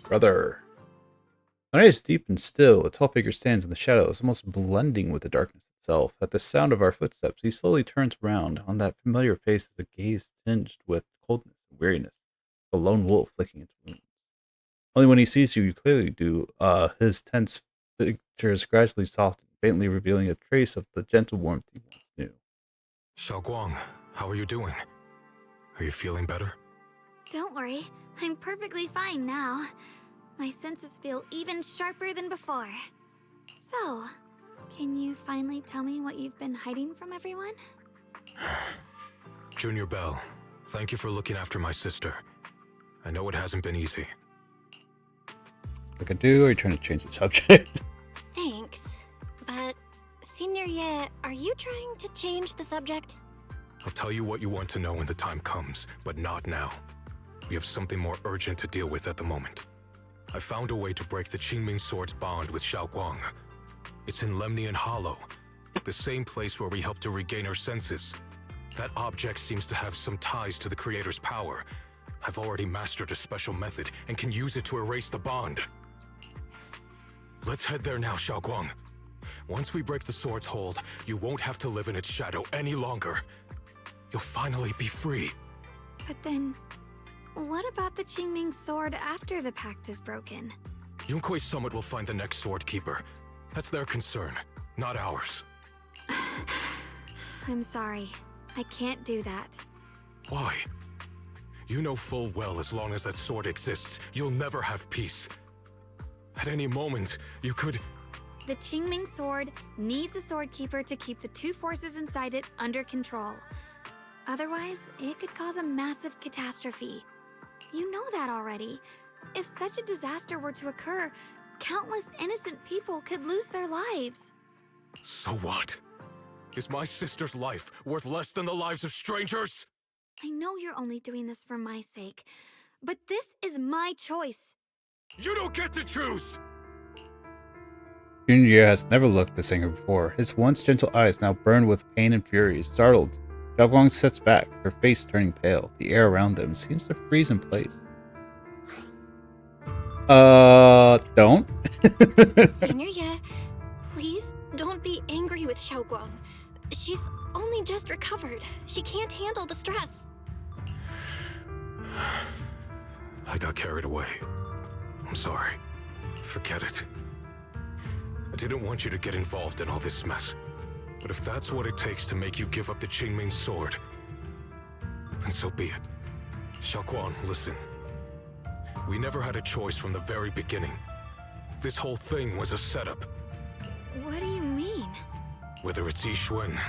Brother. The night is deep and still. A tall figure stands in the shadows, almost blending with the darkness itself. At the sound of our footsteps, he slowly turns around. On that familiar face is a gaze tinged with coldness and weariness, a lone wolf licking its wounds. Only when he sees you, you clearly do. His tense features gradually soften, faintly revealing a trace of the gentle warmth he once knew. Xiaoguang, how are you doing? Are you feeling better? Don't worry, I'm perfectly fine now. My senses feel even sharper than before. So, can you finally tell me what you've been hiding from everyone? Junior Bell, thank you for looking after my sister. I know it hasn't been easy. Like I do, or are you trying to change the subject? Thanks. But, Senior Ye, are you trying to change the subject? I'll tell you what you want to know when the time comes, but not now. We have something more urgent to deal with at the moment. I found a way to break the Qingming Sword's bond with Xiaoguang. It's in Lemnian Hollow, the same place where we helped to regain her senses. That object seems to have some ties to the Creator's power. I've already mastered a special method and can use it to erase the bond. Let's head there now, Xiaoguang. Once we break the sword's hold, you won't have to live in its shadow any longer. You'll finally be free. But then, what about the Qingming sword after the pact is broken? Yunkui's summit will find the next sword keeper. That's their concern, not ours. I'm sorry. I can't do that. Why? You know full well as long as that sword exists, you'll never have peace. At any moment, you could... The Qingming sword needs a sword keeper to keep the two forces inside it under control. Otherwise, it could cause a massive catastrophe. You know that already. If such a disaster were to occur, countless innocent people could lose their lives. So what? Is my sister's life worth less than the lives of strangers? I know you're only doing this for my sake, but this is my choice. You don't get to choose! Junior has never looked this anger before. His once gentle eyes now burn with pain and fury. Startled, Xiaoguang sits back, her face turning pale. The air around them seems to freeze in place. Don't? Senior Ye, please don't be angry with Xiaoguang. She's only just recovered. She can't handle the stress. I got carried away. I'm sorry. Forget it. I didn't want you to get involved in all this mess. But if that's what it takes to make you give up the Qingming sword, then so be it. Xiaoguang, listen. We never had a choice from the very beginning. This whole thing was a setup. What do you mean? Whether it's Yixuan,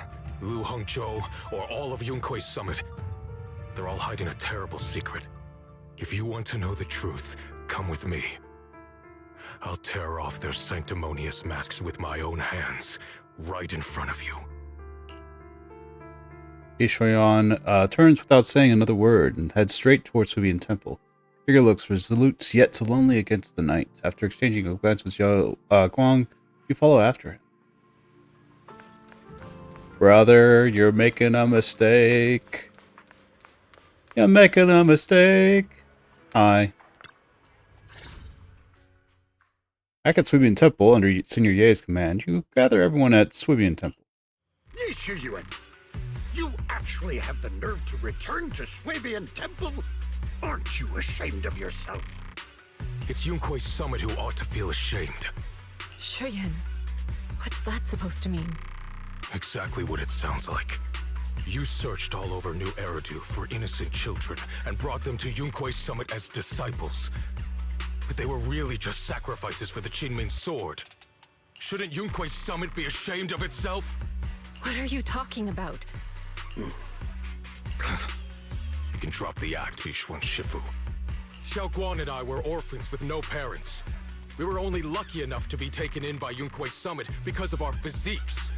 Lu Hongzhou, or all of Yunkui's summit, they're all hiding a terrible secret. If you want to know the truth, come with me. I'll tear off their sanctimonious masks with my own hands, right in front of you. Yixuan turns without saying another word and heads straight towards Subian Temple. Figure looks resolute yet so lonely against the night. After exchanging a glance with Guang, you follow after him. Brother, you're making a mistake. You're making a mistake. Hi. Back at Subian Temple, under Senior Ye's command, you gather everyone at Subian Temple. Yixuan, you actually have the nerve to return to Swabian Temple? Aren't you ashamed of yourself? It's Yunkui's summit who ought to feel ashamed. Shuyan, what's that supposed to mean? Exactly what it sounds like. You searched all over New Eridu for innocent children and brought them to Yunkui's summit as disciples. But they were really just sacrifices for the Qingming sword. Shouldn't Yunkui's summit be ashamed of itself? What are you talking about? You can drop the act, Yixuan Shifu. Xiaoguang and I were orphans with no parents. We were only lucky enough to be taken in by Yunkui's summit because of our physiques.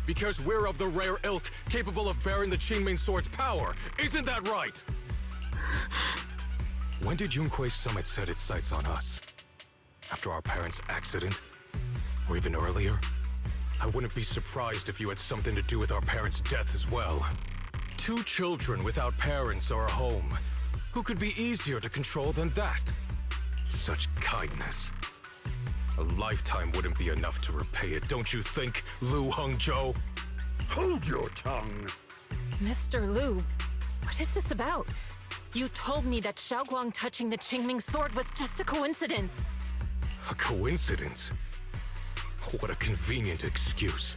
Because we're of the rare ilk capable of bearing the Qingming sword's power. Isn't that right? When did Yunkui's summit set its sights on us? After our parents' accident? Or even earlier? I wouldn't be surprised if you had something to do with our parents' death as well. 2 children without parents or a home. Who could be easier to control than that? Such kindness. A lifetime wouldn't be enough to repay it, don't you think, Lu Hongzhou? Hold your tongue. Mr. Liu, what is this about? You told me that Xiaoguang touching the Qingming sword was just a coincidence. A coincidence? What a convenient excuse.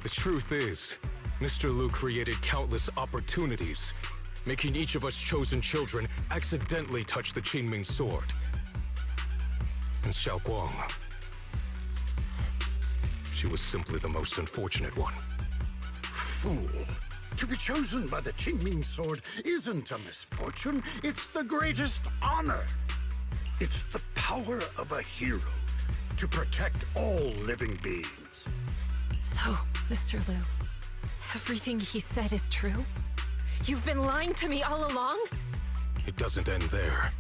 The truth is, Mr. Liu created countless opportunities, making each of us chosen children accidentally touch the Qingming sword. And Xiaoguang, she was simply the most unfortunate one. Fool. To be chosen by the Qingming sword isn't a misfortune, it's the greatest honor. It's the power of a hero to protect all living beings. So, Mr. Liu, everything he said is true? You've been lying to me all along? It doesn't end there.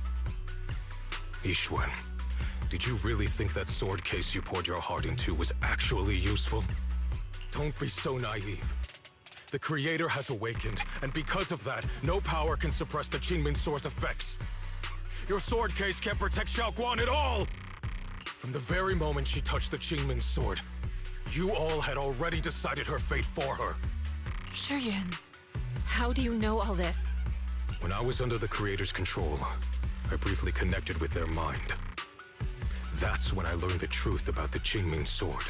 Yixuan, did you really think that sword case you poured your heart into was actually useful? Don't be so naive. The Creator has awakened, and because of that, no power can suppress the Qingming sword's effects. Your sword case can't protect Xiaoguang at all! From the very moment she touched the Qingming sword, you all had already decided her fate for her. Shuyuan, how do you know all this? When I was under the Creator's control, I briefly connected with their mind. That's when I learned the truth about the Qingming sword.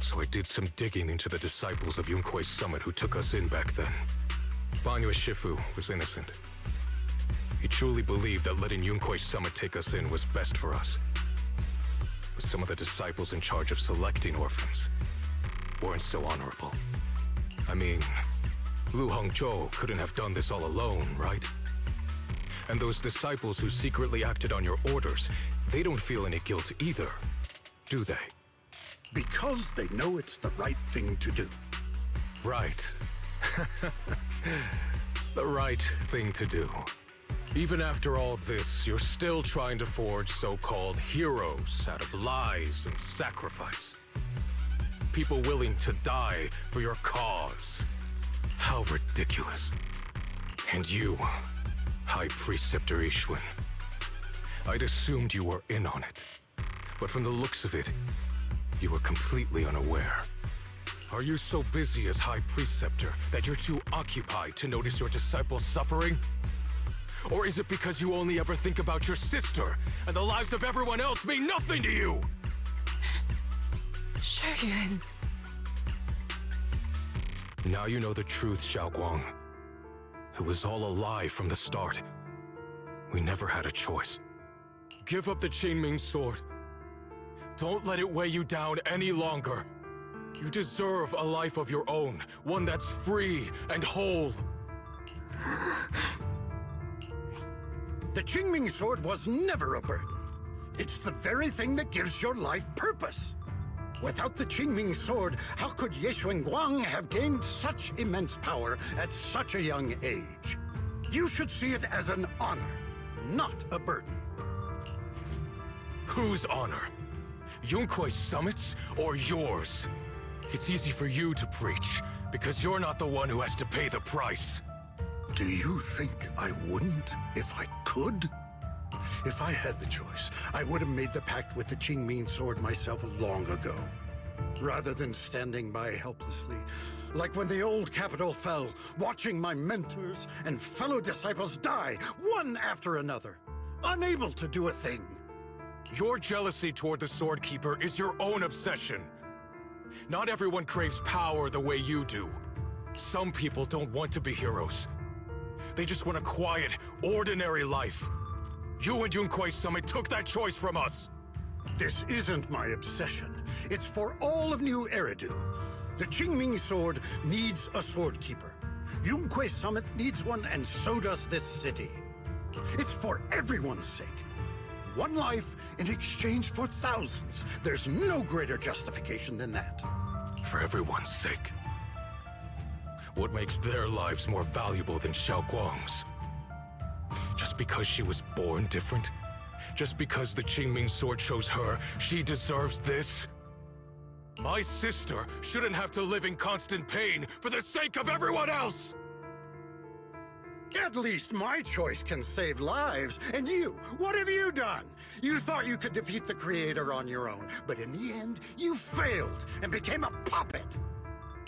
So I did some digging into the disciples of Yunkui's summit who took us in back then. Banyue Shifu was innocent. He truly believed that letting Yunkui's summit take us in was best for us. But some of the disciples in charge of selecting orphans weren't so honorable. I mean, Lu Hongzhou couldn't have done this all alone, right? And those disciples who secretly acted on your orders, they don't feel any guilt either, do they? Because they know it's the right thing to do. Right. The right thing to do. Even after all this, you're still trying to forge so-called heroes out of lies and sacrifice. People willing to die for your cause. How ridiculous. And you, High Preceptor Yixuan. I'd assumed you were in on it. But from the looks of it, you were completely unaware. Are you so busy as High Preceptor that you're too occupied to notice your disciples suffering? Or is it because you only ever think about your sister, and the lives of everyone else mean nothing to you? Shuyuan. Now you know the truth, Xiaoguang. It was all a lie from the start. We never had a choice. Give up the Qingming sword. Don't let it weigh you down any longer. You deserve a life of your own, one that's free and whole. The Qingming sword was never a burden. It's the very thing that gives your life purpose. Without the Qingming sword, how could Ye Guang have gained such immense power at such a young age? You should see it as an honor, not a burden. Whose honor? Yunkui's summit's or yours? It's easy for you to preach, because you're not the one who has to pay the price. Do you think I wouldn't if I could? If I had the choice, I would have made the pact with the Qingming sword myself long ago. Rather than standing by helplessly, like when the old capital fell, watching my mentors and fellow disciples die, one after another, unable to do a thing. Your jealousy toward the Sword Keeper is your own obsession. Not everyone craves power the way you do. Some people don't want to be heroes. They just want a quiet, ordinary life. You and Yunkui's summit took that choice from us. This isn't my obsession. It's for all of New Eridu. The Qingming sword needs a sword keeper. Yunkui's summit needs one, and so does this city. It's for everyone's sake. One life in exchange for thousands. There's no greater justification than that. For everyone's sake. What makes their lives more valuable than Xiaoguang's? Just because she was born different? Just because the Qingming sword chose her, she deserves this? My sister shouldn't have to live in constant pain for the sake of everyone else! At least my choice can save lives. And you, what have you done? You thought you could defeat the Creator on your own, but in the end, you failed and became a puppet.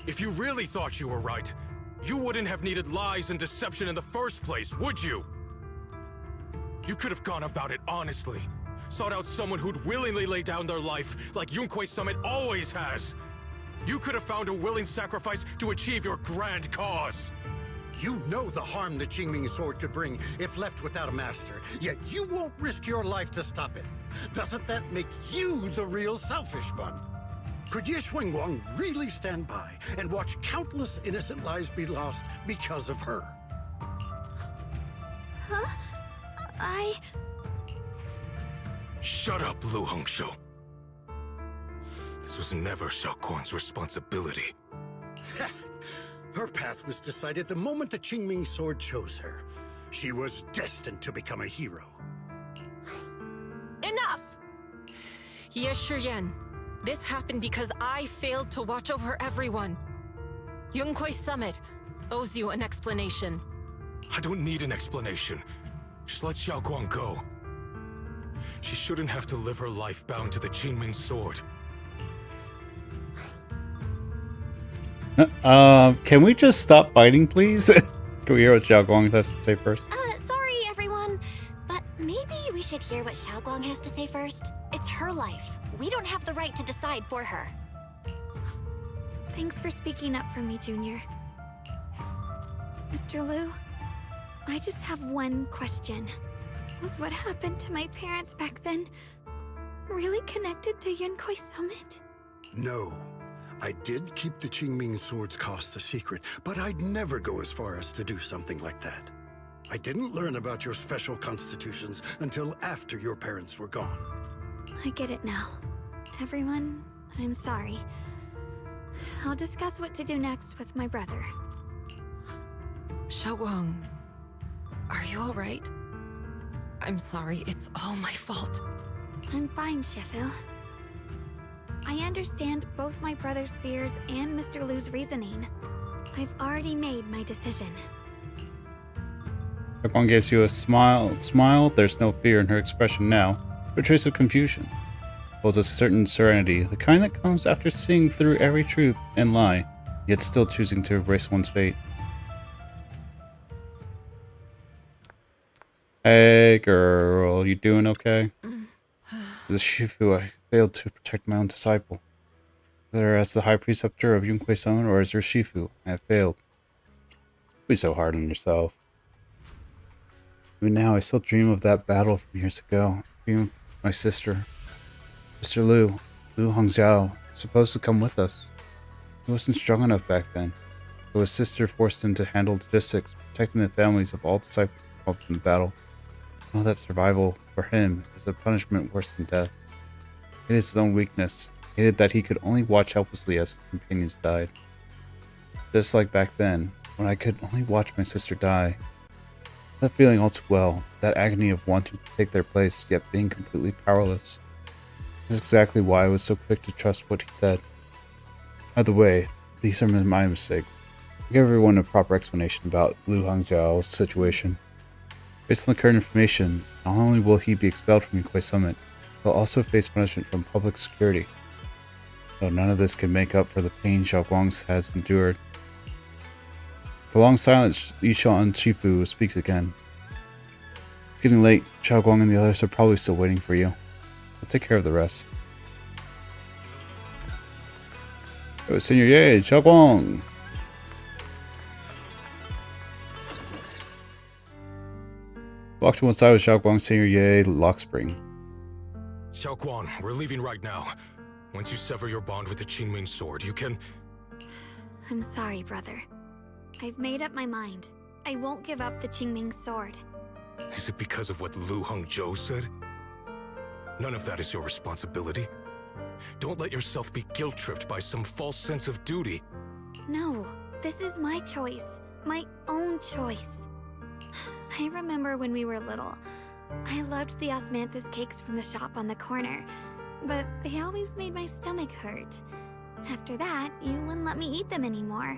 If you really thought you were right, you wouldn't have needed lies and deception in the first place, would you? You could have gone about it honestly. Sought out someone who'd willingly lay down their life, like Yunquei Summit always has. You could have found a willing sacrifice to achieve your grand cause. You know the harm the Qingming sword could bring if left without a master, yet you won't risk your life to stop it. Doesn't that make you the real selfish one? Could Ye Xuanguang really stand by and watch countless innocent lives be lost because of her? Huh? Shut up, Lu Hongshou. This was never Xiaoguang's responsibility. Her path was decided the moment the Qingming sword chose her. She was destined to become a hero. Enough! Ye Shiyan, this happened because I failed to watch over everyone. Yunquei Summit owes you an explanation. I don't need an explanation. Just let Xiaoguang go. She shouldn't have to live her life bound to the Qingming sword. Can we just stop fighting, please? Can we hear what Xiao Guang has to say first? Sorry, everyone. But maybe we should hear what Xiaoguang has to say first. It's her life. We don't have the right to decide for her. Thanks for speaking up for me, Junior. Mr. Liu, I just have one question. Was what happened to my parents back then really connected to Yunquei Summit? No. I did keep the Qingming sword's cost a secret, but I'd never go as far as to do something like that. I didn't learn about your special constitutions until after your parents were gone. I get it now. Everyone, I'm sorry. I'll discuss what to do next with my brother. Xiaoguang, are you alright? I'm sorry, it's all my fault. I'm fine, Shifu. I understand both my brother's fears and Mr. Liu's reasoning. I've already made my decision. Xiao Guang gives you a smile. There's no fear in her expression now, but a trace of confusion. Holds a certain serenity, the kind that comes after seeing through every truth and lie, yet still choosing to embrace one's fate. Hey girl, you doing okay? As a Shifu, I failed to protect my own disciple. Whether as the High Preceptor of Yunquei Summit or as your Shifu, I have failed. Don't be so hard on yourself. Even now, I still dream of that battle from years ago. Dream of my sister, Mr. Liu Hongxiao, was supposed to come with us. He wasn't strong enough back then, so his sister forced him to handle logistics, protecting the families of all disciples involved in the battle. Know that survival for him is a punishment worse than death. It is his own weakness. He hated that he could only watch helplessly as his companions died. Just like back then, when I could only watch my sister die. That feeling all too well, that agony of wanting to take their place, yet being completely powerless. This is exactly why I was so quick to trust what he said. By the way, these are my mistakes. I gave everyone a proper explanation about Lu Hongxiao's situation. Based on the current information, not only will he be expelled from Yunquei Summit, he'll also face punishment from public security. Though none of this can make up for the pain Xiaoguang has endured. With a long silence, Yishan Shifu speaks again. It's getting late. Xiaoguang and the others are probably still waiting for you. I'll take care of the rest. Oh, Senior Ye, Xiaoguang! Walk to one side with Xiaoguang, Senior Ye, Lockspring. Xiaoguang, we're leaving right now. Once you sever your bond with the Qingming sword, you can... I'm sorry, brother. I've made up my mind. I won't give up the Qingming sword. Is it because of what Lu Hongzhou said? None of that is your responsibility. Don't let yourself be guilt-tripped by some false sense of duty. No, this is my choice. My own choice. I remember when we were little. I loved the osmanthus cakes from the shop on the corner, but they always made my stomach hurt. After that, you wouldn't let me eat them anymore.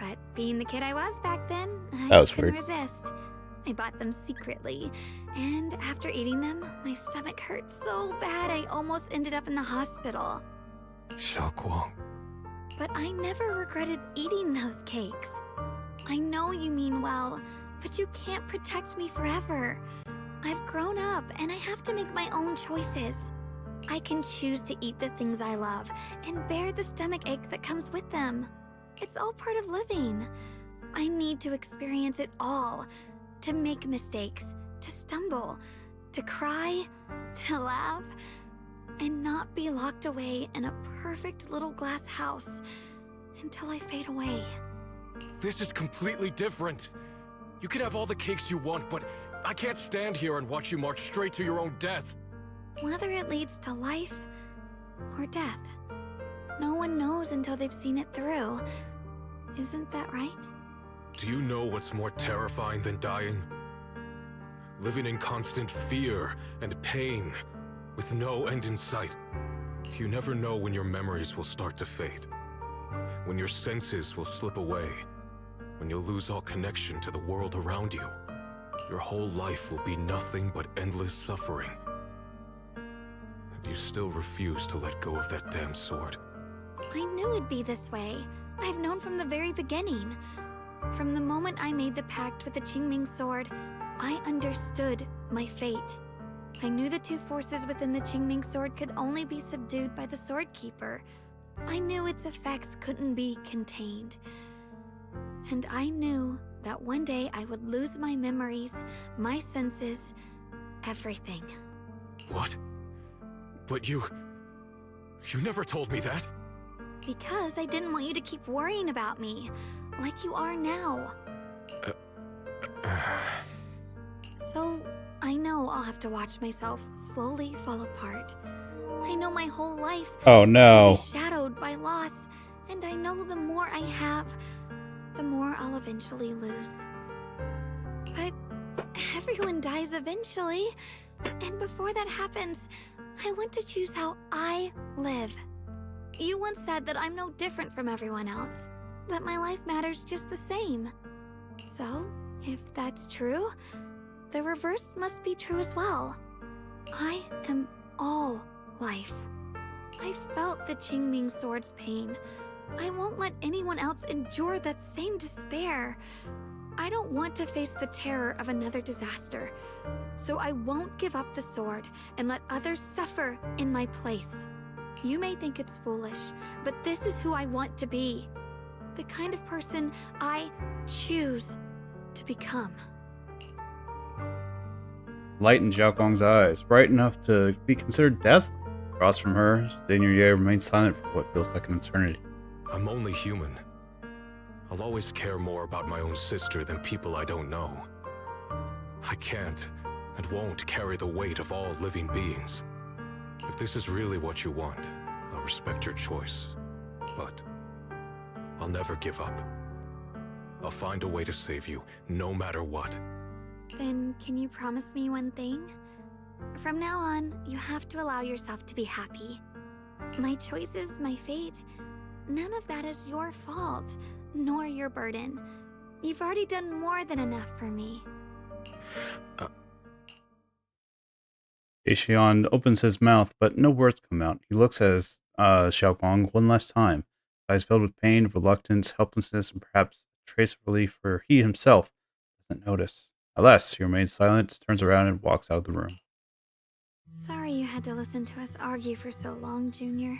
But being the kid I was back then, That I was couldn't weird. resist. I bought them secretly, and after eating them, my stomach hurt so bad I almost ended up in the hospital. Xiaoguang. But I never regretted eating those cakes. I know you mean well, but you can't protect me forever. I've grown up, and I have to make my own choices. I can choose to eat the things I love, and bear the stomach ache that comes with them. It's all part of living. I need to experience it all. To make mistakes, to stumble, to cry, to laugh, and not be locked away in a perfect little glass house until I fade away. This is completely different. You can have all the cakes you want, but I can't stand here and watch you march straight to your own death. Whether it leads to life or death, no one knows until they've seen it through. Isn't that right? Do you know what's more terrifying than dying? Living in constant fear and pain, with no end in sight. You never know when your memories will start to fade, when your senses will slip away, when you'll lose all connection to the world around you. Your whole life will be nothing but endless suffering. And you still refuse to let go of that damn sword. I knew it'd be this way. I've known from the very beginning. From the moment I made the pact with the Qingming sword, I understood my fate. I knew the two forces within the Qingming sword could only be subdued by the sword keeper. I knew its effects couldn't be contained. And I knew that one day I would lose my memories, my senses, everything. What? But you never told me that. Because I didn't want you to keep worrying about me, like you are now. So, I know I'll have to watch myself slowly fall apart. I know my whole life Oh will no. be shadowed by loss, and I know the more I have, the more I'll eventually lose. But everyone dies eventually, and before that happens, I want to choose how I live. You once said that I'm no different from everyone else, that my life matters just the same. So, if that's true, the reverse must be true as well. I am all life. I felt the Qingming sword's pain. I won't let anyone else endure that same despair. I don't want to face the terror of another disaster, so I won't give up the sword and let others suffer in my place. You may think it's foolish, but this is who I want to be. The kind of person I choose to become. Light in Xiaoguang's eyes, bright enough to be considered dazzling. Across from her, Zenless remains silent for what feels like an eternity. I'm only human. I'll always care more about my own sister than people I don't know. I can't and won't carry the weight of all living beings. If this is really what you want, I'll respect your choice. But I'll never give up. I'll find a way to save you, no matter what. Then can you promise me one thing? From now on, you have to allow yourself to be happy. My choices, my fate, none of that is your fault, nor your burden. You've already done more than enough for me. Ishion opens his mouth, but no words come out. He looks at Xiaoguang one last time, eyes filled with pain, reluctance, helplessness, and perhaps a trace of relief, for he himself doesn't notice. Alas, he remains silent, turns around, and walks out of the room. Sorry you had to listen to us argue for so long, Junior.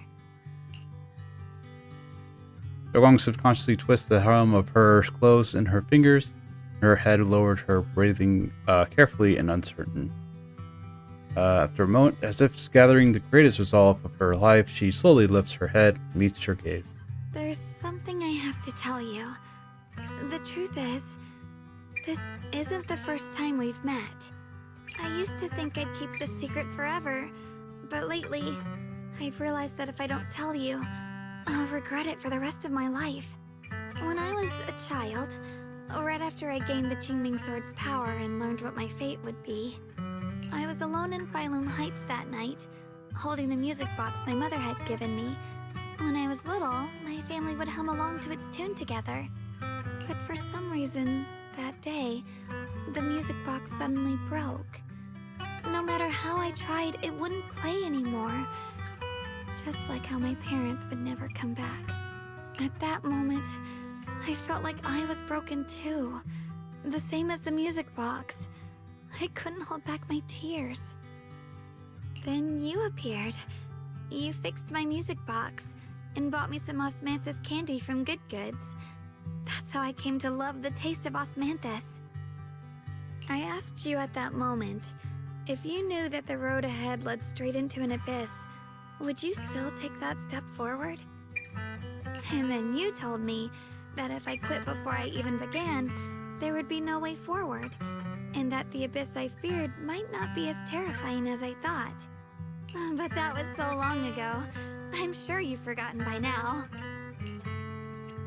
Xiaoguang subconsciously twists the hem of her clothes in her fingers, her head lowered, her breathing carefully and uncertain. After a moment, as if gathering the greatest resolve of her life, she slowly lifts her head and meets your gaze. There's something I have to tell you. The truth is, this isn't the first time we've met. I used to think I'd keep this secret forever, but lately, I've realized that if I don't tell you, I'll regret it for the rest of my life. When I was a child, right after I gained the Qingming sword's power and learned what my fate would be, I was alone in Phylum Heights that night, holding a music box my mother had given me. When I was little, my family would hum along to its tune together. But for some reason, that day, the music box suddenly broke. No matter how I tried, it wouldn't play anymore. Just like how my parents would never come back. At that moment, I felt like I was broken too. The same as the music box. I couldn't hold back my tears. Then you appeared. You fixed my music box and bought me some osmanthus candy from Good Goods. That's how I came to love the taste of osmanthus. I asked you at that moment, if you knew that the road ahead led straight into an abyss, would you still take that step forward? And then you told me that if I quit before I even began, there would be no way forward, and that the abyss I feared might not be as terrifying as I thought. But that was so long ago. I'm sure you've forgotten by now.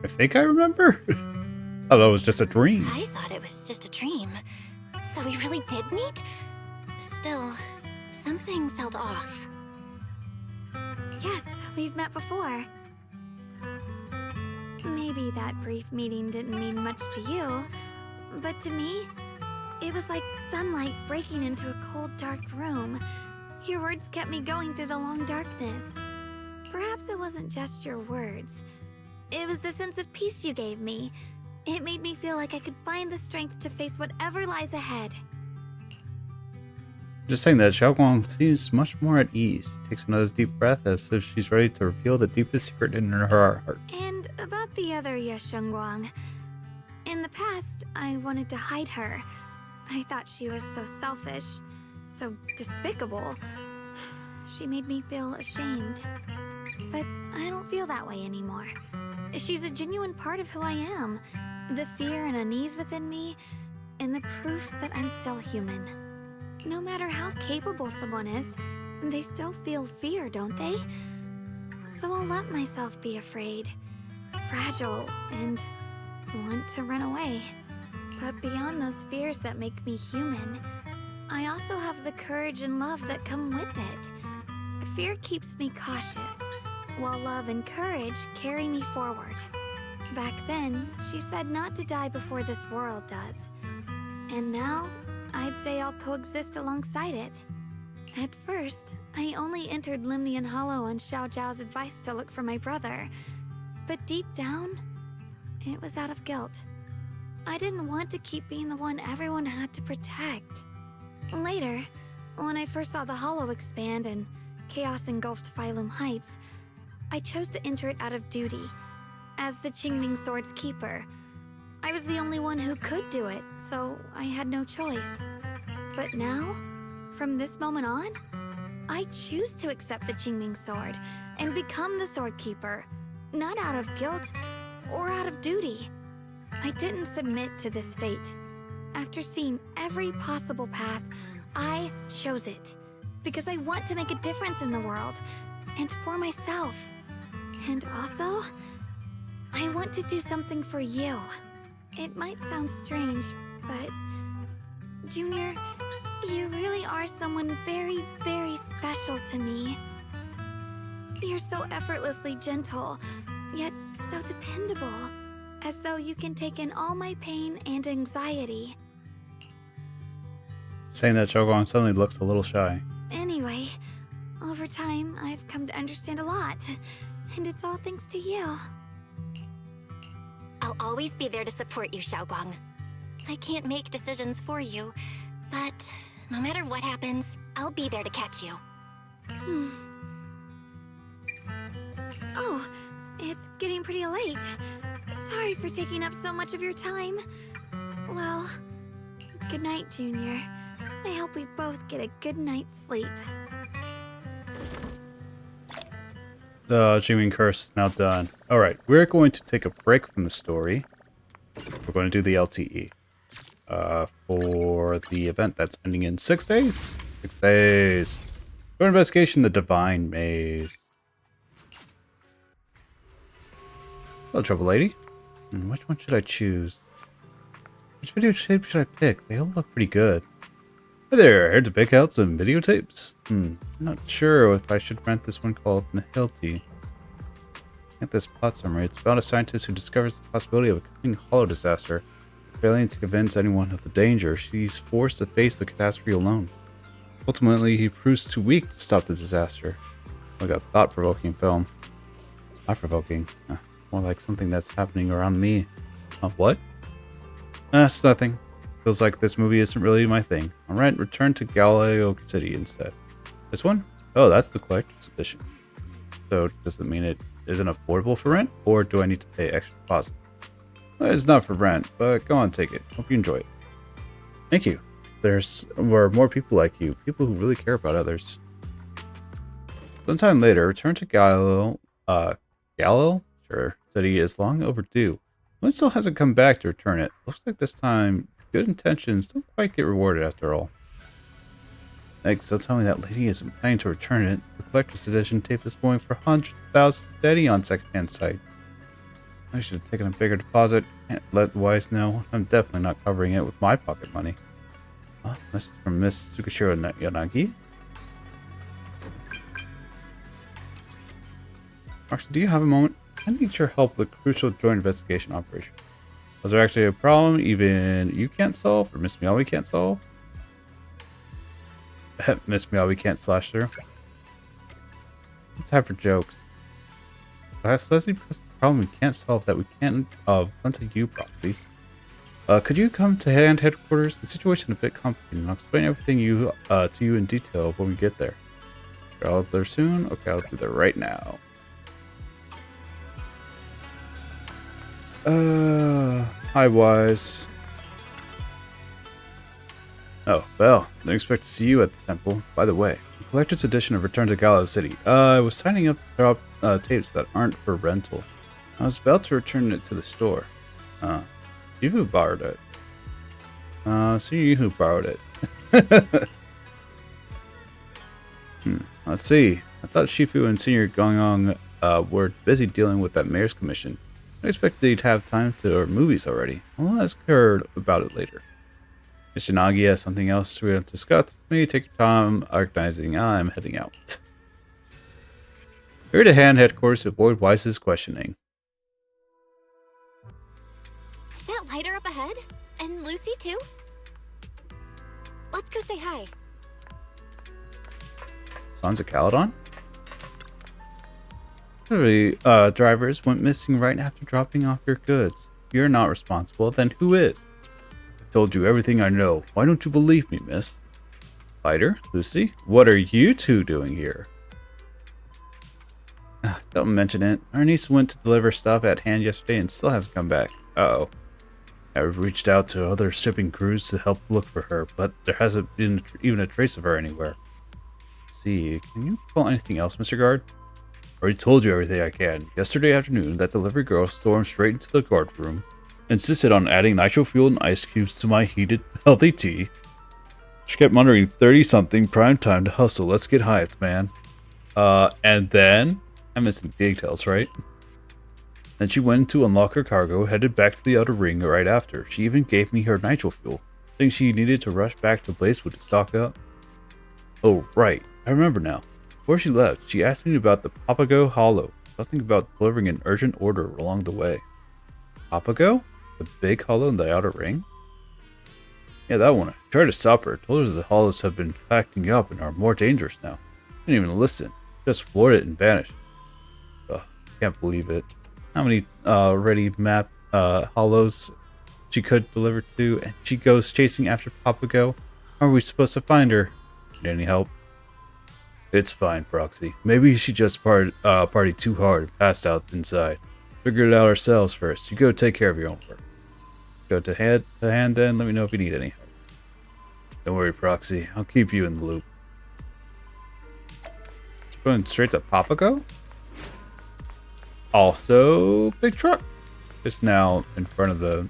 I think I remember. I thought it was just a dream. I thought it was just a dream. So we really did meet? Still, something felt off. Yes, we've met before. Maybe that brief meeting didn't mean much to you, but to me, it was like sunlight breaking into a cold, dark room. Your words kept me going through the long darkness. Perhaps it wasn't just your words. It was the sense of peace you gave me. It made me feel like I could find the strength to face whatever lies ahead. Just saying that Xiaoguang seems much more at ease. She takes another deep breath as if she's ready to reveal the deepest secret in her heart. And about the other Yeshengguang. In the past, I wanted to hide her. I thought she was so selfish, so despicable. She made me feel ashamed. But I don't feel that way anymore. She's a genuine part of who I am. The fear and unease within me, and the proof that I'm still human. No matter how capable someone is, they still feel fear, don't they? So I'll let myself be afraid, fragile, and want to run away. But beyond those fears that make me human, I also have the courage and love that come with it. Fear keeps me cautious, while love and courage carry me forward. Back then, she said not to die before this world does. And now, I'd say I'll coexist alongside it. At first, I only entered Limnian Hollow on Xiao Zhao's advice to look for my brother. But deep down, it was out of guilt. I didn't want to keep being the one everyone had to protect. Later, when I first saw the Hollow expand and chaos engulfed Phylum Heights, I chose to enter it out of duty, as the Qingming Sword's keeper. I was the only one who could do it, so I had no choice. But now, from this moment on, I choose to accept the Qingming Sword and become the Sword Keeper, not out of guilt or out of duty. I didn't submit to this fate. After seeing every possible path, I chose it, because I want to make a difference in the world, and for myself. And also, I want to do something for you. It might sound strange, but Junior, you really are someone very, very special to me. You're so effortlessly gentle, yet so dependable, as though you can take in all my pain and anxiety. Saying that, Xiaoguang suddenly looks a little shy. Anyway, over time, I've come to understand a lot, and it's all thanks to you. I'll always be there to support you, Xiaoguang. I can't make decisions for you, but no matter what happens, I'll be there to catch you. Oh, it's getting pretty late. Sorry for taking up so much of your time. Well, good night, Junior. I hope we both get a good night's sleep. The Qingming Curse is now done. Alright, we're going to take a break from the story. We're going to do the LTE. For the event that's ending in 6 days? 6 days. For investigation, the Divine Maze. Hello, Trouble Lady. Which one should I choose? Which videotape should I pick? They all look pretty good. Hey there, here to pick out some videotapes. I'm not sure if I should rent this one called Nihilti. At this plot summary, it's about a scientist who discovers the possibility of a coming hollow disaster. Failing to convince anyone of the danger, she's forced to face the catastrophe alone. Ultimately, he proves too weak to stop the disaster. Like a thought-provoking film. Thought-provoking? More like something that's happening around me. What? That's nothing. Feels like this movie isn't really my thing. Alright, return to Galileo City instead. This one? Oh, that's the collector's edition. So, does it mean it isn't affordable for rent? Or do I need to pay extra deposit? Well, it's not for rent, but go on, take it. Hope you enjoy it. Thank you. There's more people like you. People who really care about others. Sometime later, return to Galileo. Sure. City is long overdue. One still hasn't come back to return it. Looks like this time, good intentions don't quite get rewarded after all. Next, they'll tell me that lady isn't planning to return it. The collector's edition tape is going for hundreds of thousands steady on secondhand sites. I should have taken a bigger deposit. Can't let the wise know. I'm definitely not covering it with my pocket money. Message from Miss Tsukishiro Yanagi. Actually, do you have a moment? I need your help with a crucial joint investigation operation. Was there actually a problem even you can't solve, or Miss Miyawi can't solve? Miss Miyawi can't slash through. It's time for jokes. Leslie, that's the problem we can't solve that we can't contact you properly. Could you come to headquarters? The situation is a bit complicated, and I'll explain everything to you in detail when we get there. I'll be there soon? Okay, I'll be there right now. Hi, Wise. Oh, well, didn't expect to see you at the temple. By the way, the collector's edition of Return to Galileo City. I was signing up to drop tapes that aren't for rental. I was about to return it to the store. Shifu borrowed it. So you borrowed it. Let's see. I thought Shifu and Senior Gongong were busy dealing with that mayor's commission. I expected they'd have time to movies already. I'll ask her about it later. Miss Yanagi has something else to discuss with me. Take your time organizing. I'm heading out. Hurry to headquarters to avoid Wise's questioning. Is that lighter up ahead? And Lucy too? Let's go say hi. Sons of Caledon? Drivers went missing right after dropping off your goods. If you're not responsible, then who is? I told you everything I know. Why don't you believe me, miss? Fighter? Lucy? What are you two doing here? Don't mention it. Our niece went to deliver stuff at hand yesterday and still hasn't come back. Uh-oh. I've reached out to other shipping crews to help look for her, but there hasn't been even a trace of her anywhere. Let's see, can you pull anything else, Mr. Guard? I already told you everything I can. Yesterday afternoon, that delivery girl stormed straight into the guard room, insisted on adding nitro fuel and ice cubes to my heated, healthy tea. She kept muttering 30-something, prime time to hustle, let's get hyped, man. And then? I'm missing details, right? Then she went to unlock her cargo, headed back to the outer ring right after. She even gave me her nitro fuel, saying she needed to rush back to Blazewood to stock up. Oh, right. I remember now. Before she left, she asked me about the Papago Hollow. Something about delivering an urgent order along the way. Papago? The big hollow in the outer ring? Yeah, that one. I tried to stop her. Told her the hollows have been packing up and are more dangerous now. Didn't even listen. Just floored it and vanished. Ugh, can't believe it. How many ready map hollows she could deliver to, and she goes chasing after Papago? How are we supposed to find her? Need any help? It's fine, Proxy. Maybe she just partied too hard and passed out inside. Figure it out ourselves first. You go take care of your own work. Go to hand then. Let me know if you need any help. Don't worry, Proxy. I'll keep you in the loop. Going straight to Papago? Also, big truck. Just now in front of the...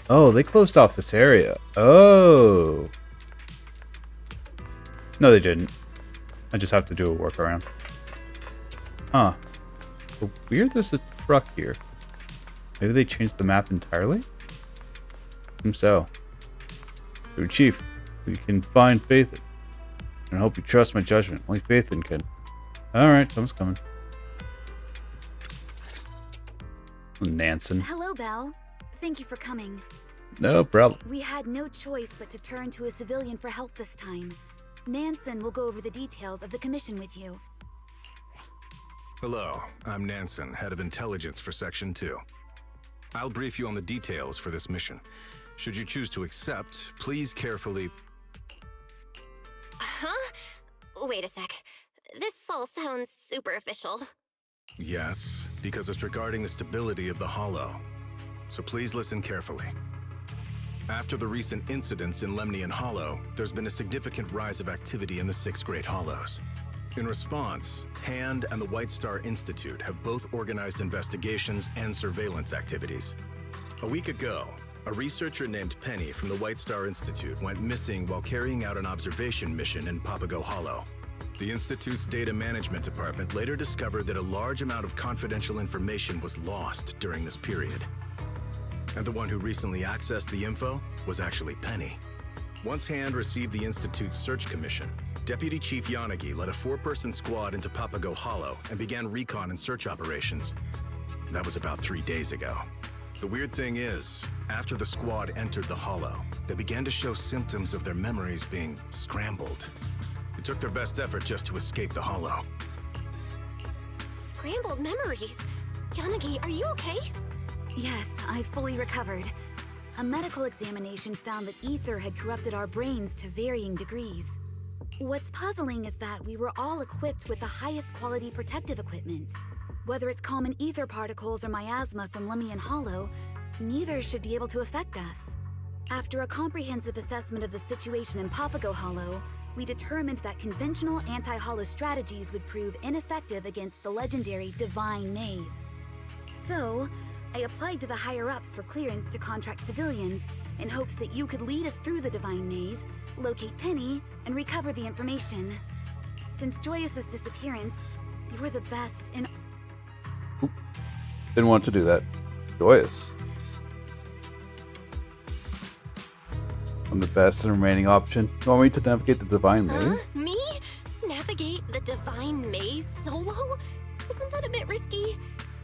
Oh, they closed off this area. Oh. No, they didn't. I just have to do a workaround. Huh. So weird there's a truck here. Maybe they changed the map entirely? So. Dude, Chief, we can find Faithin. And I hope you trust my judgment. Only Faithin can. Alright, someone's coming. Nansen. Hello, Belle. Thank you for coming. No problem. We had no choice but to turn to a civilian for help this time. Nansen will go over the details of the commission with you. Hello, I'm Nansen, head of intelligence for Section 2. I'll brief you on the details for this mission. Should you choose to accept, please carefully... Huh? Wait a sec. This all sounds super official. Yes, because it's regarding the stability of the Hollow. So please listen carefully. After the recent incidents in Lemnian Hollow, there's been a significant rise of activity in the 6 Great Hollows. In response, HAND and the White Star Institute have both organized investigations and surveillance activities. A week ago, a researcher named Penny from the White Star Institute went missing while carrying out an observation mission in Papago Hollow. The Institute's data management department later discovered that a large amount of confidential information was lost during this period. And the one who recently accessed the info was actually Penny. Once HAND received the Institute's search commission, Deputy Chief Yanagi led a 4-person squad into Papago Hollow and began recon and search operations. That was about 3 days ago. The weird thing is, after the squad entered the Hollow, they began to show symptoms of their memories being scrambled. It took their best effort just to escape the Hollow. Scrambled memories? Yanagi, are you okay? Yes, I fully recovered. A medical examination found that ether had corrupted our brains to varying degrees. What's puzzling is that we were all equipped with the highest quality protective equipment. Whether it's common ether particles or miasma from Lemnian Hollow, neither should be able to affect us. After a comprehensive assessment of the situation in Papago Hollow, we determined that conventional anti-hollow strategies would prove ineffective against the legendary Divine Maze. So, I applied to the higher-ups for clearance to contract civilians in hopes that you could lead us through the Divine Maze, locate Penny, and recover the information. Since Joyous' disappearance, you were the best in... Didn't want to do that. Joyous. I'm the best and remaining option. You want me to navigate the Divine Maze? Me? Navigate the Divine Maze solo? Isn't that a bit risky?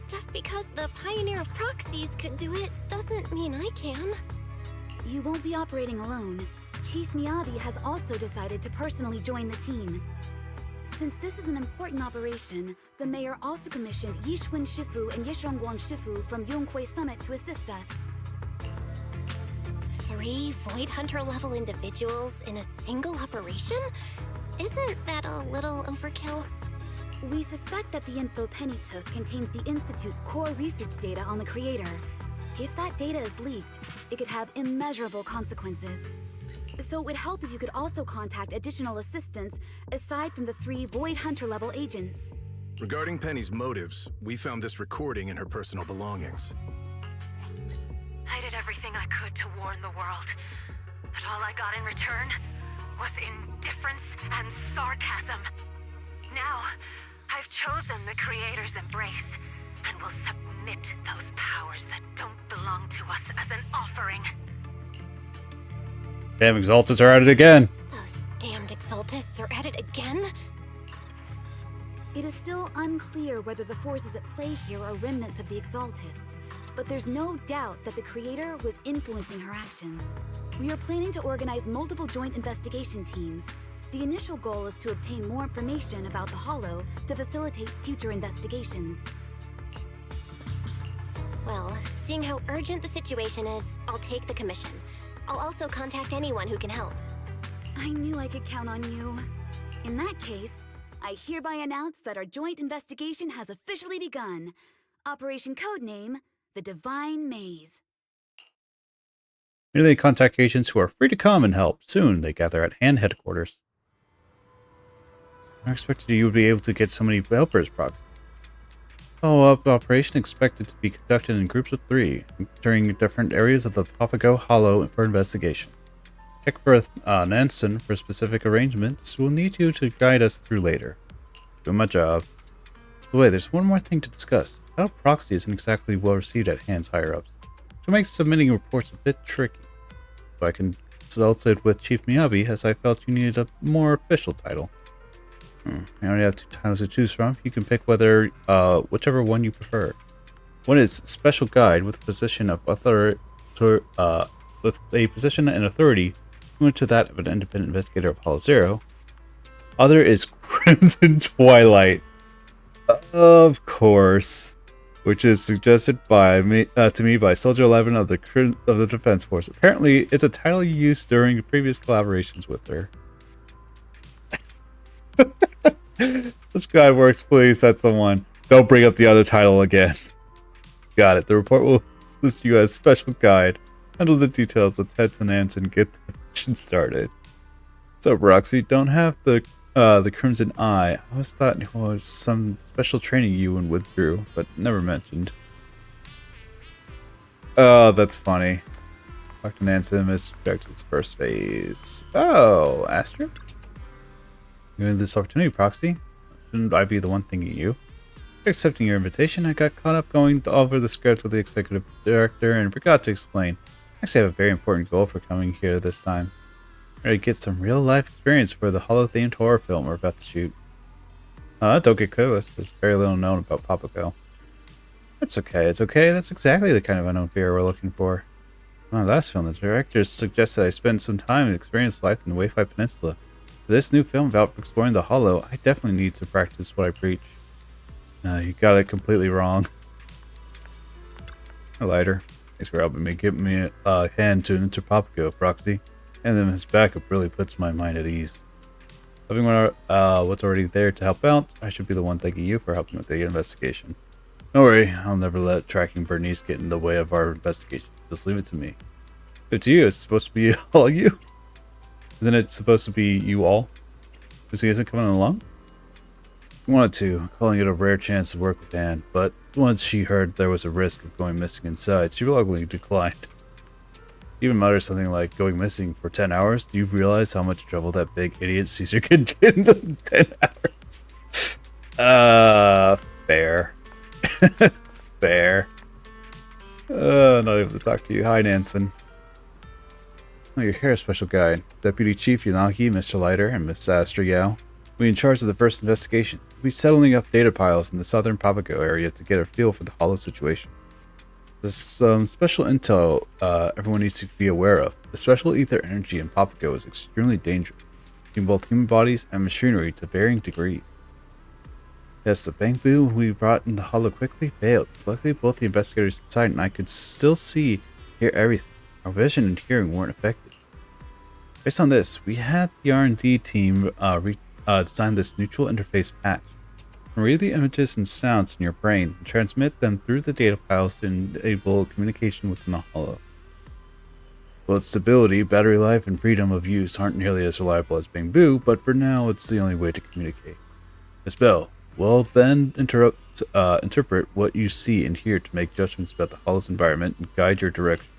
Just because the Pioneer of Proxies could do it doesn't mean I can. You won't be operating alone. Chief Miyabi has also decided to personally join the team. Since this is an important operation, the mayor also commissioned Yishun Shifu and Yishrongguang Shifu from Yonghui Summit to assist us. 3 Void Hunter level individuals in a single operation? Isn't that a little overkill? We suspect that the info Penny took contains the Institute's core research data on the Creator. If that data is leaked, it could have immeasurable consequences. So it would help if you could also contact additional assistance aside from the 3 Void Hunter level agents. Regarding Penny's motives, we found this recording in her personal belongings. I did everything I could to warn the world, but all I got in return was indifference and sarcasm. Now, I've chosen the Creator's embrace, and will submit those powers that don't belong to us as an offering. Damn, Exaltists are at it again. Those damned Exaltists are at it again? It is still unclear whether the forces at play here are remnants of the Exaltists, but there's no doubt that the Creator was influencing her actions. We are planning to organize multiple joint investigation teams. The initial goal is to obtain more information about the Hollow to facilitate future investigations. Well, seeing how urgent the situation is, I'll take the commission. I'll also contact anyone who can help. I knew I could count on you. In that case, I hereby announce that our joint investigation has officially begun. Operation Codename, the Divine Maze. Merely contact agents who are free to come and help. Soon they gather at HAND headquarters. I expected you would be able to get so many helpers, Proxy. Follow-up operation expected to be conducted in groups of 3, entering different areas of the Papago Hollow for investigation. Check for Nansen for specific arrangements. We'll need you to guide us through later. Doing my job. By the way, there's one more thing to discuss. How Proxy isn't exactly well received at HAND's higher-ups, which makes submitting reports a bit tricky. So I consulted with Chief Miyabi as I felt you needed a more official title. I only have 2 titles to choose from. You can pick whichever one you prefer. One is special guide with a position of with a position and authority similar to that of an independent investigator of Hollow Zero. Other is Crimson Twilight, of course, which is suggested by me to me by Soldier 11 of the Defense Force. Apparently, it's a title used during previous collaborations with her. This guide works, please. That's the one. Don't bring up the other title again. Got it. The report will list you as special guide. Handle the details of Ted and Anson and get the mission started. So, Roxy, don't have the Crimson Eye. I always thought it was some special training you went through, but never mentioned. Oh, that's funny. Dr. Nansen misdirected his first phase. Oh, Astra? Given this opportunity, Proxy. Shouldn't I be the one thanking you? After accepting your invitation, I got caught up going over the script with the executive director and forgot to explain. Actually, I have a very important goal for coming here this time. I'm ready to get some real-life experience for the Hollow-themed horror film we're about to shoot. Don't get careless. There's very little known about Papago. It's okay, it's okay. That's exactly the kind of unknown fear we're looking for. In my last film, the director suggested I spend some time and experience life in the Wayfi Peninsula. For this new film about exploring the Hollow, I definitely need to practice what I preach. You got it completely wrong. A lighter. Thanks for helping me give me a hand to enter Papago, Proxy. And then his backup really puts my mind at ease. Having what's already there to help out, I should be the one thanking you for helping with the investigation. Don't worry, I'll never let tracking Bernice get in the way of our investigation. Just leave it to me. Good to you, it's supposed to be all you. Isn't it supposed to be you all? Lucy isn't coming along? I wanted to, calling it a rare chance to work with Anne, but once she heard there was a risk of going missing inside, she reluctantly declined. Even mutters something like going missing for 10 hours. Do you realize how much trouble that big idiot Caesar could get in the 10 hours? Fair. Fair. Not able to talk to you. Hi, Nansen. Oh, your hair special guide. Deputy Chief Yanagi, Mr. Leiter, and Miss Astra Yao. We in charge of the first investigation. We'll be settling up data piles in the southern Papago area to get a feel for the Hollow situation. There's some special intel everyone needs to be aware of. The special ether energy in Papago is extremely dangerous, in both human bodies and machinery to varying degrees. Yes, the bamboo we brought in the Hollow quickly failed. Luckily, both the investigators inside and I could still see, hear everything. Our vision and hearing weren't affected. Based on this, we had the R&D team design this neutral interface patch. Read the images and sounds in your brain and transmit them through the data files to enable communication within the Hollow. Well, its stability, battery life, and freedom of use aren't nearly as reliable as bamboo, but for now it's the only way to communicate. Miss Bell, well then interpret what you see and hear to make judgments about the Hollow's environment and guide your direction.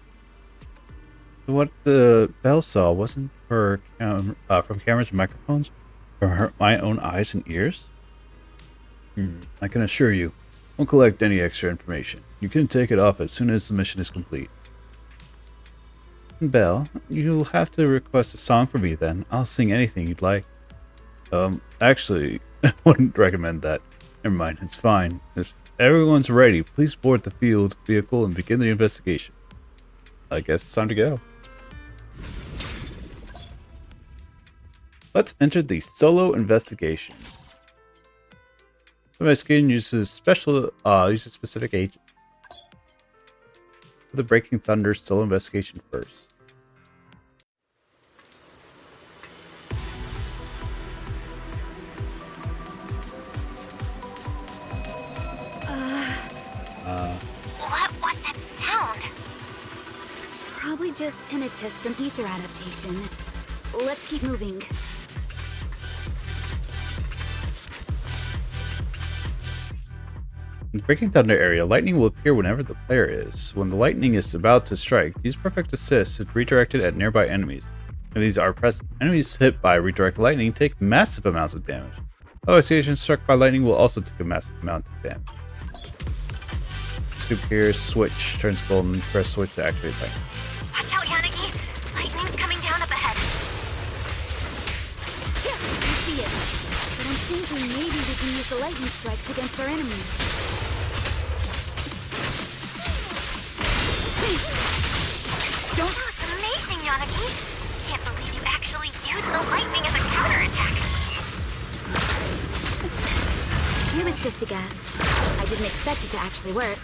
So what the Bell saw wasn't from cameras and microphones, from my own eyes and ears? I can assure you, won't collect any extra information. You can take it off as soon as the mission is complete. Belle, you'll have to request a song for me then. I'll sing anything you'd like. Actually, I wouldn't recommend that. Never mind, it's fine. If everyone's ready, please board the field vehicle and begin the investigation. I guess it's time to go. Let's enter the solo investigation. Investigation uses specific agents. For the Breaking Thunder solo investigation first. What's that sound? Probably just tinnitus from ether adaptation. Let's keep moving. In the Breaking Thunder area, lightning will appear whenever the player is. When the lightning is about to strike, use Perfect Assist to redirect it at nearby enemies. When these are present, enemies hit by redirected lightning take massive amounts of damage. Other stations struck by lightning will also take a massive amount of damage. Scoop here, switch, turns golden, press switch to activate lightning. Watch out, Yanagi! Lightning's coming down up ahead. Yeah, I see it. But I'm thinking maybe we can use the lightning strikes against our enemies. Can't believe you actually used the lightning as a counterattack. It was just a guess. I didn't expect it to actually work.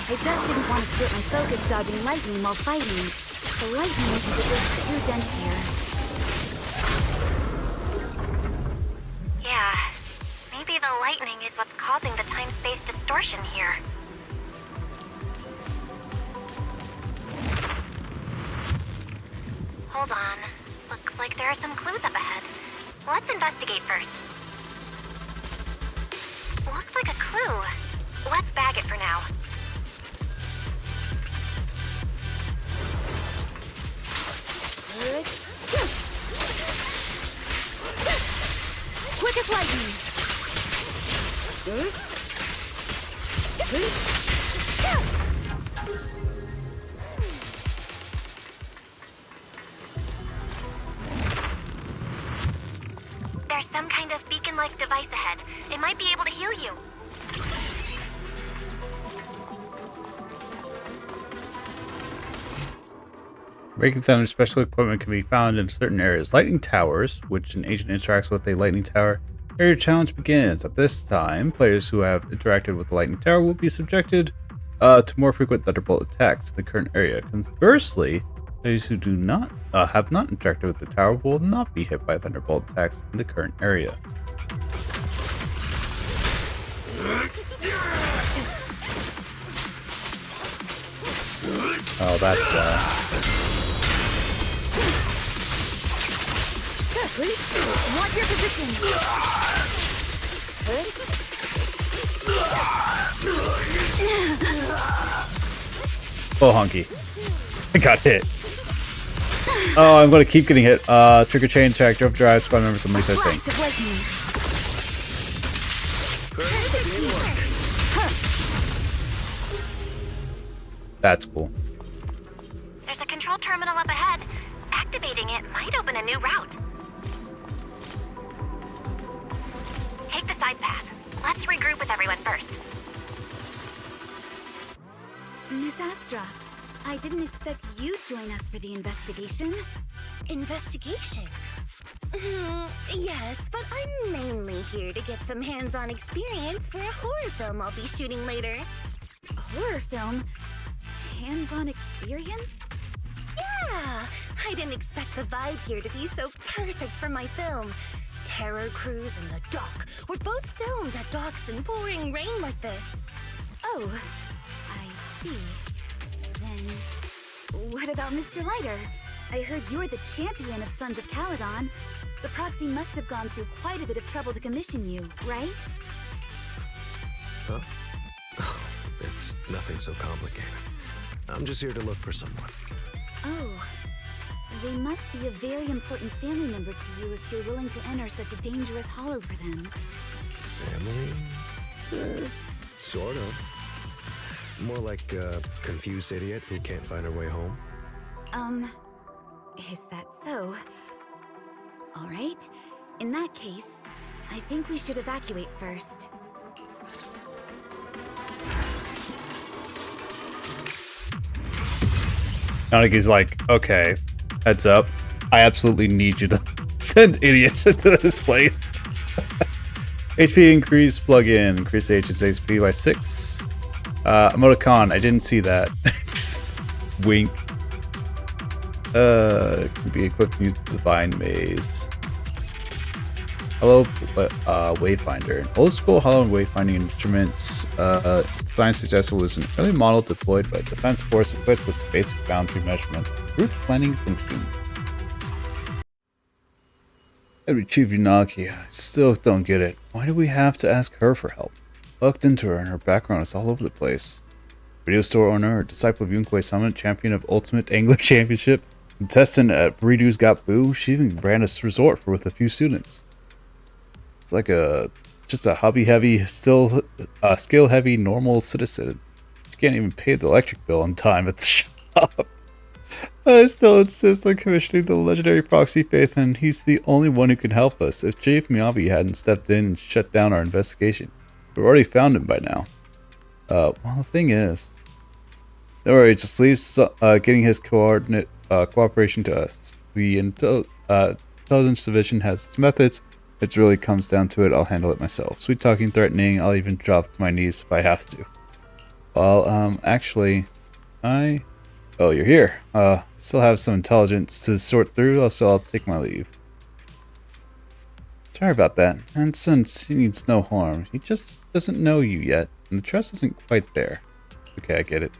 I just didn't want to split my focus dodging lightning while fighting. The lightning is a bit too dense here. Yeah, maybe the lightning is what's causing the time-space distortion here. Hold on. Looks like there are some clues up ahead. Let's investigate first. Looks like a clue. Let's bag it for now. Quick as lightning! There's some kind of beacon-like device ahead. It might be able to heal you. Breaking Thunder special equipment can be found in certain areas. Lightning towers, which an agent interacts with a lightning tower. Area challenge begins. At this time, players who have interacted with the lightning tower will be subjected to more frequent thunderbolt attacks in the current area. Conversely, players who do not have not interacted with the tower will not be hit by thunderbolt attacks in the current area. Oh, that's Watch your position! oh, honky. I got hit. Oh, I'm gonna keep getting hit. Trigger chain attack, drove drive, squad members, and Lisa thing. Flash of lightning! That's cool. There's a control terminal up ahead. Activating it might open a new route. Take the side path. Let's regroup with everyone first. Miss Astra, I didn't expect you'd join us for the investigation. Investigation? Yes, but I'm mainly here to get some hands-on experience for a horror film I'll be shooting later. A horror film? Hands-on experience? Yeah! I didn't expect the vibe here to be so perfect for my film. Terror Cruise and The Dock were both filmed at docks in pouring rain like this. Oh, I see. Then, what about Mr. Lighter? I heard you're the champion of Sons of Caledon. The proxy must have gone through quite a bit of trouble to commission you, right? Huh? Oh, it's nothing so complicated. I'm just here to look for someone. Oh, they must be a very important family member to you if you're willing to enter such a dangerous hollow for them. Family? Sort of. More like a confused idiot who can't find her way home. Is that so? All right. In that case, I think we should evacuate first. Nagi's like, okay, heads up. I absolutely need you to send idiots into this place. HP increase plug-in. Increase the agent's HP by 6. Emoticon, I didn't see that. Wink. Can be equipped to use the Divine Maze. Hello, Wayfinder. An old school hollow wayfinding instruments. Its design suggests it was an early model deployed by a defense force equipped with basic boundary measurement, route planning function. Every Chief Unagi, I still don't get it. Why do we have to ask her for help? Looked into her and her background is all over the place. Video store owner, a disciple of Yunquei Summit, champion of Ultimate Angler Championship, contestant at Redo's Got Boo, she even ran a resort for with a few students. It's like just a hobby-heavy, still skill-heavy, normal citizen. She can't even pay the electric bill on time at the shop. I still insist on commissioning the legendary proxy Faith, and he's the only one who can help us. If Chief Miyabi hadn't stepped in and shut down our investigation, we've already found him by now. Well, the thing is, Don't worry, just leave getting his cooperation to us. The intelligence division has its methods. If it really comes down to it, I'll handle it myself. Sweet talking, threatening, I'll even drop to my knees if I have to. Well, actually, oh, you're here. Still have some intelligence to sort through, so I'll take my leave. Sorry about that. And since he needs no harm, he just doesn't know you yet, and the trust isn't quite there. Okay, I get it.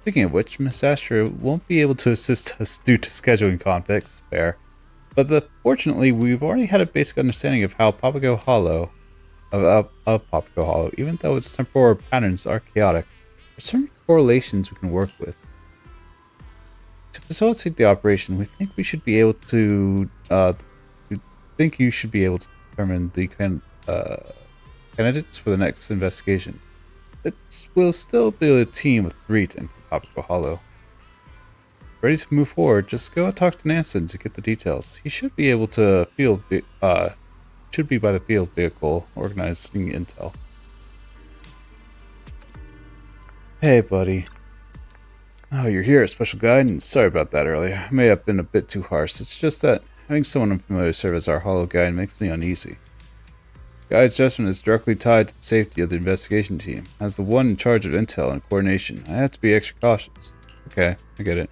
Speaking of which, Miss Astra won't be able to assist us due to scheduling conflicts, fair. But fortunately, we've already had a basic understanding of how Papago Hollow, of Papago Hollow, even though its temporal patterns are chaotic. There are certain correlations we can work with. To facilitate the operation, we think we should be able to, you should be able to determine the candidates for the next investigation. It will still be a team of 3 to enter Papago Hollow. Ready to move forward, just go talk to Nansen to get the details. He should be able to should be by the field vehicle organizing intel. Hey, buddy. Oh, you're here, special guide, sorry about that earlier. I may have been a bit too harsh. It's just that having someone unfamiliar serve as our hollow guide makes me uneasy. The guide's judgment is directly tied to the safety of the investigation team. As the one in charge of intel and coordination, I have to be extra cautious. Okay, I get it.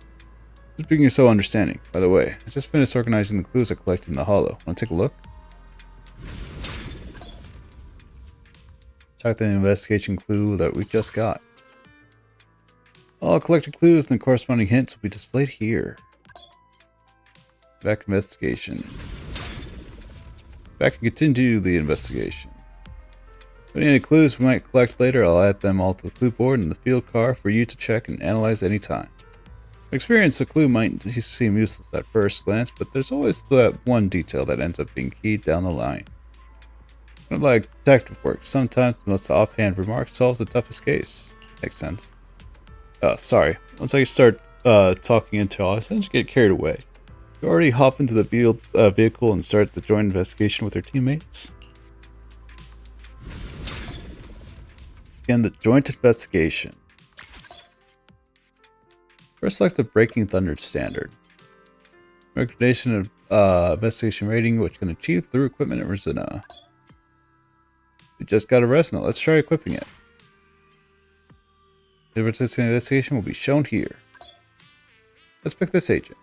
Just being so understanding. By the way, I just finished organizing the clues I collected in the hollow. Want to take a look? Check the investigation clue that we just got. All collected clues and corresponding hints will be displayed here. Back investigation. Back and continue the investigation. If any clues we might collect later, I'll add them all to the clue board in the field car for you to check and analyze anytime. From experience, a clue might seem useless at first glance, but there's always that one detail that ends up being keyed down the line. Kind of like detective work, sometimes the most offhand remark solves the toughest case. Makes sense. Sorry. Once I start talking intel, I tend to get carried away. You already hop into the vehicle and start the joint investigation with your teammates? Again, the joint investigation. First, select the Breaking Thunder standard. Recommendation of investigation rating, which can achieve through equipment at Resina. We just got a Resina. Let's try equipping it. The participating investigation will be shown here. Let's pick this agent.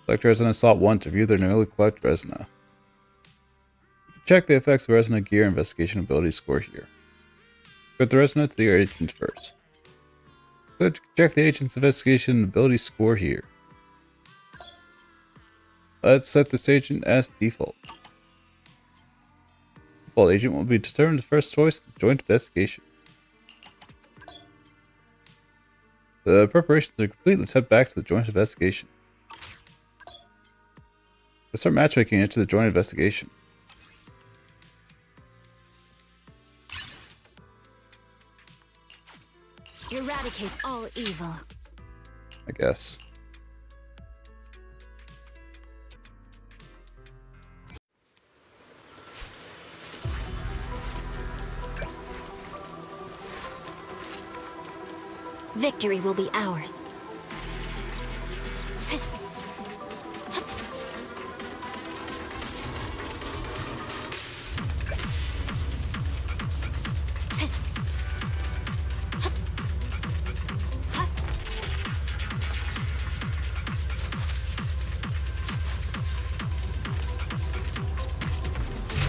Select Resina slot 1 to view their newly equipped Resina. Check the effects of Resina gear investigation ability score here. Put the Resina to the agent first. Check the agent's investigation ability score here. Let's set this agent as default. Default agent will be determined the first choice in the joint investigation. The preparations are complete. Let's head back to the joint investigation. Let's start matchmaking into the joint investigation. Eradicate all evil. I guess. Victory will be ours.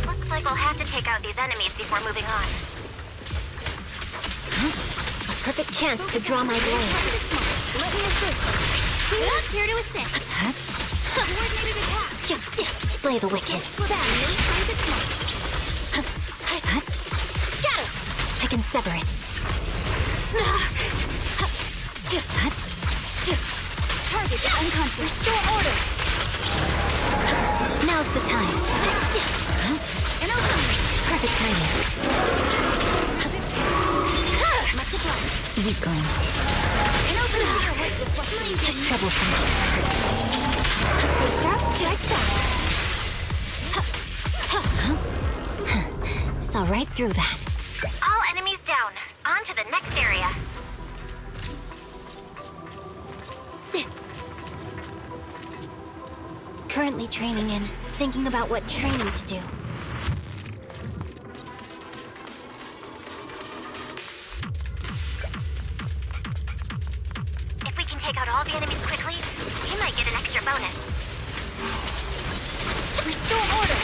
Looks like we'll have to take out these enemies before moving on. A perfect chance to draw my blade. Let me assist. Who's here to assist? Coordinated attack. Slay the wicked. Scatter. I can sever it. Target unconscious. Restore order. Now's the time. Perfect timing. Weakling. Troublesome. Saw right through that. All enemies down. to the next area. Currently training in, thinking about what training to do. If we can take out all the enemies quickly, we might get an extra bonus. Restore order!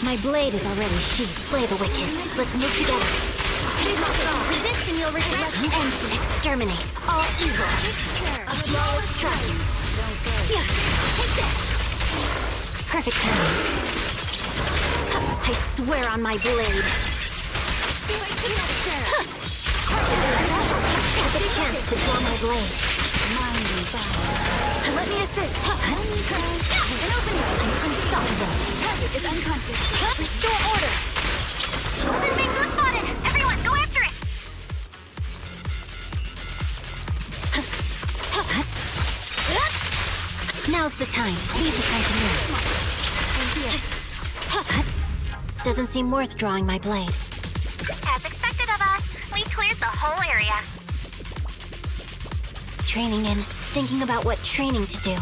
My blade is already sheathed. Slay the wicked. Let's move together. Resist and you'll regret. And exterminate all evil. A flawless strike. Take this. Perfect timing. I swear on my blade. Have a chance to draw my blade. Let me assist. I'm unstoppable. Target is unconscious. Restore order. Enemy was spotted. Everyone, go after it. Now's the time. Leave the continuity. Doesn't seem worth drawing my blade. As expected of us, we cleared the whole area. Training in, thinking about what training to do.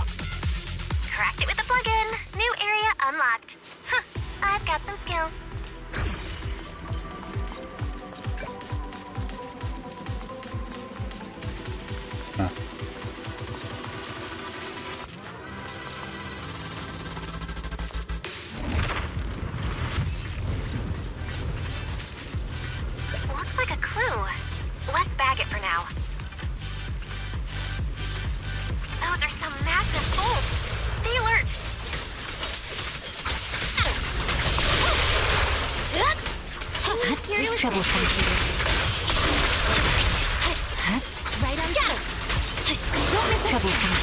Cracked it with the plug-in. New area unlocked. Huh, I've got some skills. Huh. Looks like a clue. Let's bag it for now. Those are some massive bolts. Stay alert. You're troublesome. Right on. Scatter. Don't miss troublesome.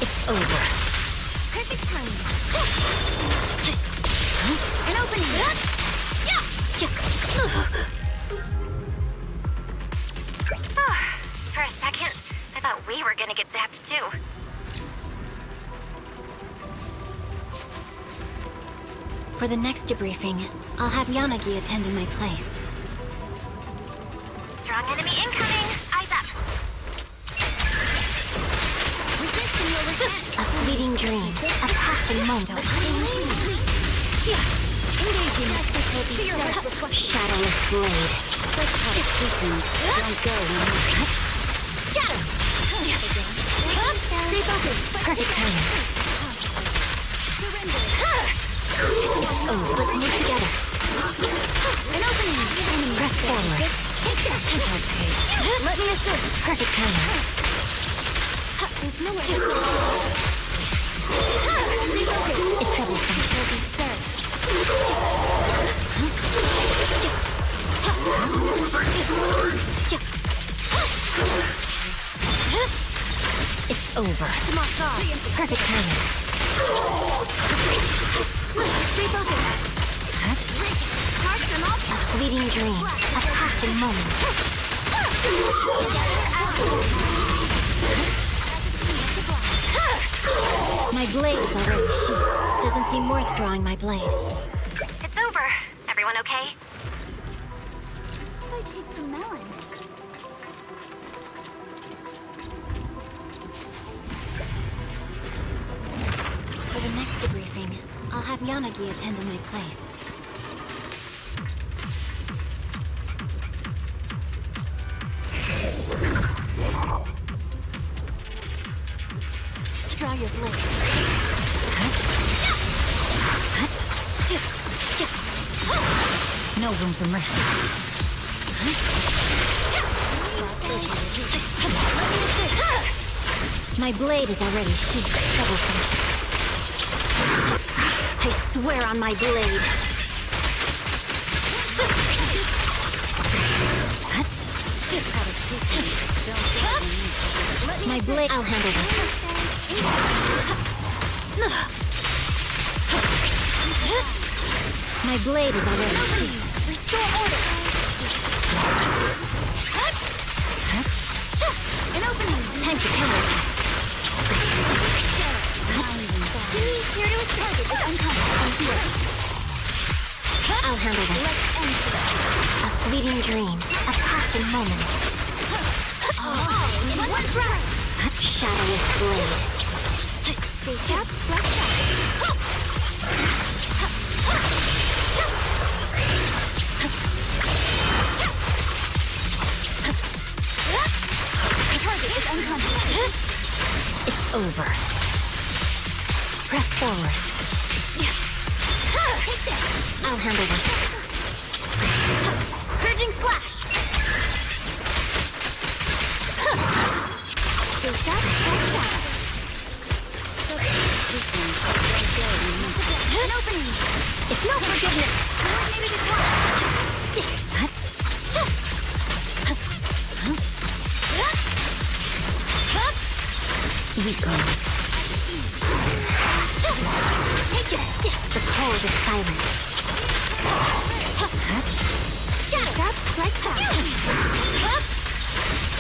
It's over. Perfect timing. An opening. For a second, I thought we were gonna get zapped too. For the next debriefing, I'll have Yanagi attend in my place. Strong enemy incoming! Eyes up! A fleeting dream, a passing moment. Shadowless blade. Don't go. Scatter! Stay focused. Perfect timing. Oh, let's move together. An opening. Press forward. Take that. Let me assist. Perfect timing. There's nowhere to go. It's troublesome. It's over. Perfect timing. Stay focused. A fleeting dream, a passing moment. My blade is already sheathed. Doesn't seem worth drawing my blade. It's over. Everyone okay? Might cheap some melon. For the next debriefing, I'll have Yanagi attend in my place. Draw your blade. No room for mercy. My blade is already sheathed. Troublesome. I swear on my blade. My blade. I'll handle this. My blade is already sheathed. Restore order. An opening. Time to counterattack. Here to his target is unconscious. I'll handle this. A fleeting dream, a passing moment. In one strike! Shadowless blade. Reach up, strike back. The target is unconscious. It's over. Press forward. Take this. I'll handle this. Purging slash. Reach up, strike back. An opening. It's no forgiveness. Coordinated attack. Weaker. Take it. The cold is silent. Reach up, strike back.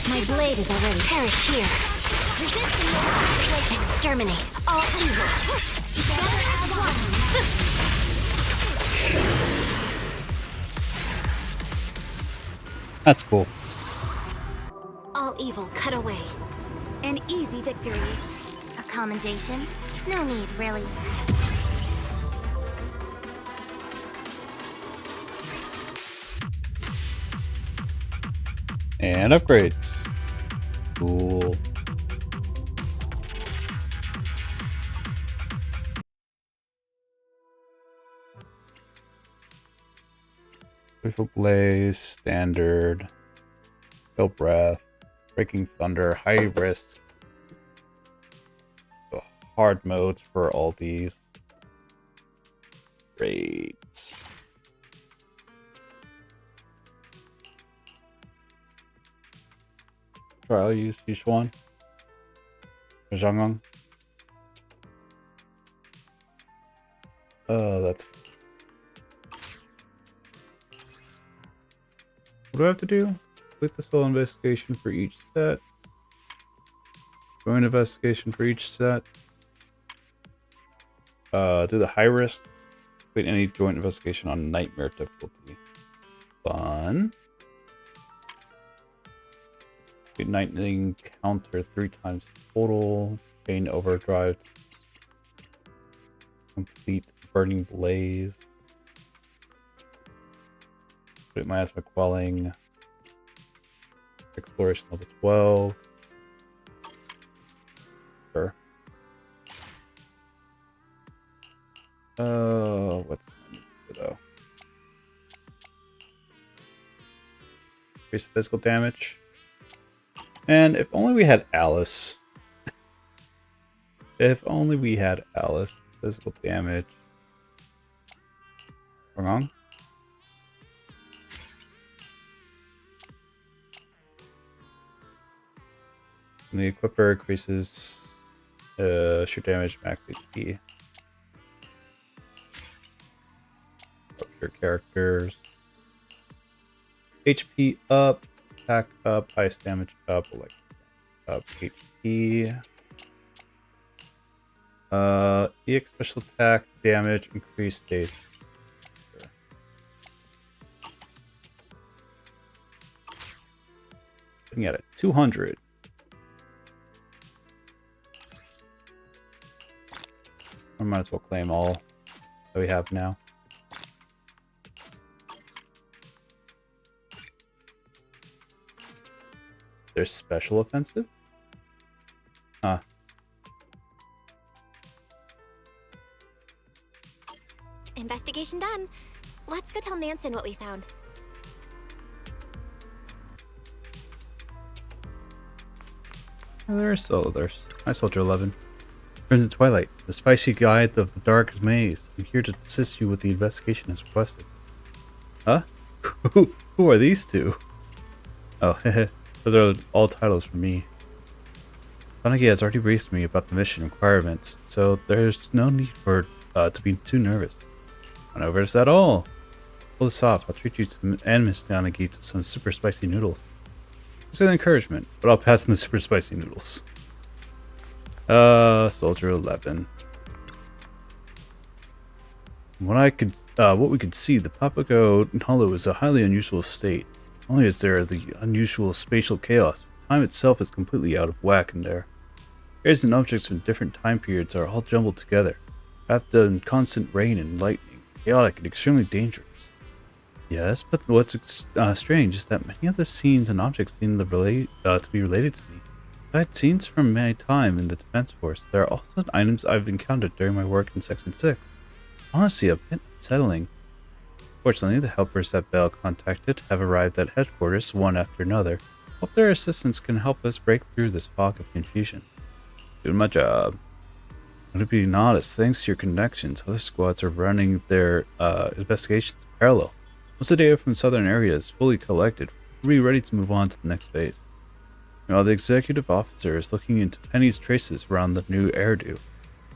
My blade is already perish here. Exterminate all evil. Together as one. That's cool. All evil cut away. An easy victory. A commendation? No need, really. And upgrades. Cool. Joyful Blaze, Standard, Kill Breath, Breaking Thunder, High Risk. The hard modes for all these. Raids. Trial use each one. Zhangong. That's. What do I have to do? Click the solo investigation for each set. Joint investigation for each set. Do the high risk. Complete any joint investigation on nightmare difficulty. Fun. Lightning counter 3 times total. Chain overdrive. Complete burning blaze. Put miasma quelling. Exploration level 12. Sure. What's though? Increase physical damage. And if only we had Alice. If only we had Alice. Physical damage. Wrong. And the equipper increases shoot damage, max HP. Up your characters. HP up. Attack up, highest damage up, electric up, HP. EX special attack, damage, increased days. Looking at it, 200. I might as well claim all that we have now. There's special offensive? Huh. Investigation done. Let's go tell Nansen what we found. There's Hi, Soldier 11. Crimson Twilight, the spicy guide of the dark maze. I'm here to assist you with the investigation as requested. Huh? Who are these two? Oh, those are all titles for me. Kaneki has already briefed me about the mission requirements, so there's no need for to be too nervous. Not nervous at all. Pull this off. I'll treat you and Miss Kaneki to some super spicy noodles. It's an encouragement, but I'll pass on the super spicy noodles. Soldier 11. What we could see, the Papago Hollow is a highly unusual state. Not only is there the unusual spatial chaos, time itself is completely out of whack in there. Areas and objects from different time periods are all jumbled together, wrapped in constant rain and lightning, chaotic and extremely dangerous. Yes, but what's strange is that many of the scenes and objects seem to be related to me. Besides scenes from my time in the Defense Force, there are also items I've encountered during my work in Section 6. Honestly, a bit unsettling. Fortunately, the helpers that Bell contacted have arrived at headquarters one after another. Hope their assistance can help us break through this fog of confusion. Doing my job. Let it be honest, thanks to your connections, other squads are running their investigations in parallel. Once the data from the southern area is fully collected, we'll be ready to move on to the next phase. Meanwhile, the executive officer is looking into Penny's traces around the new Eridu.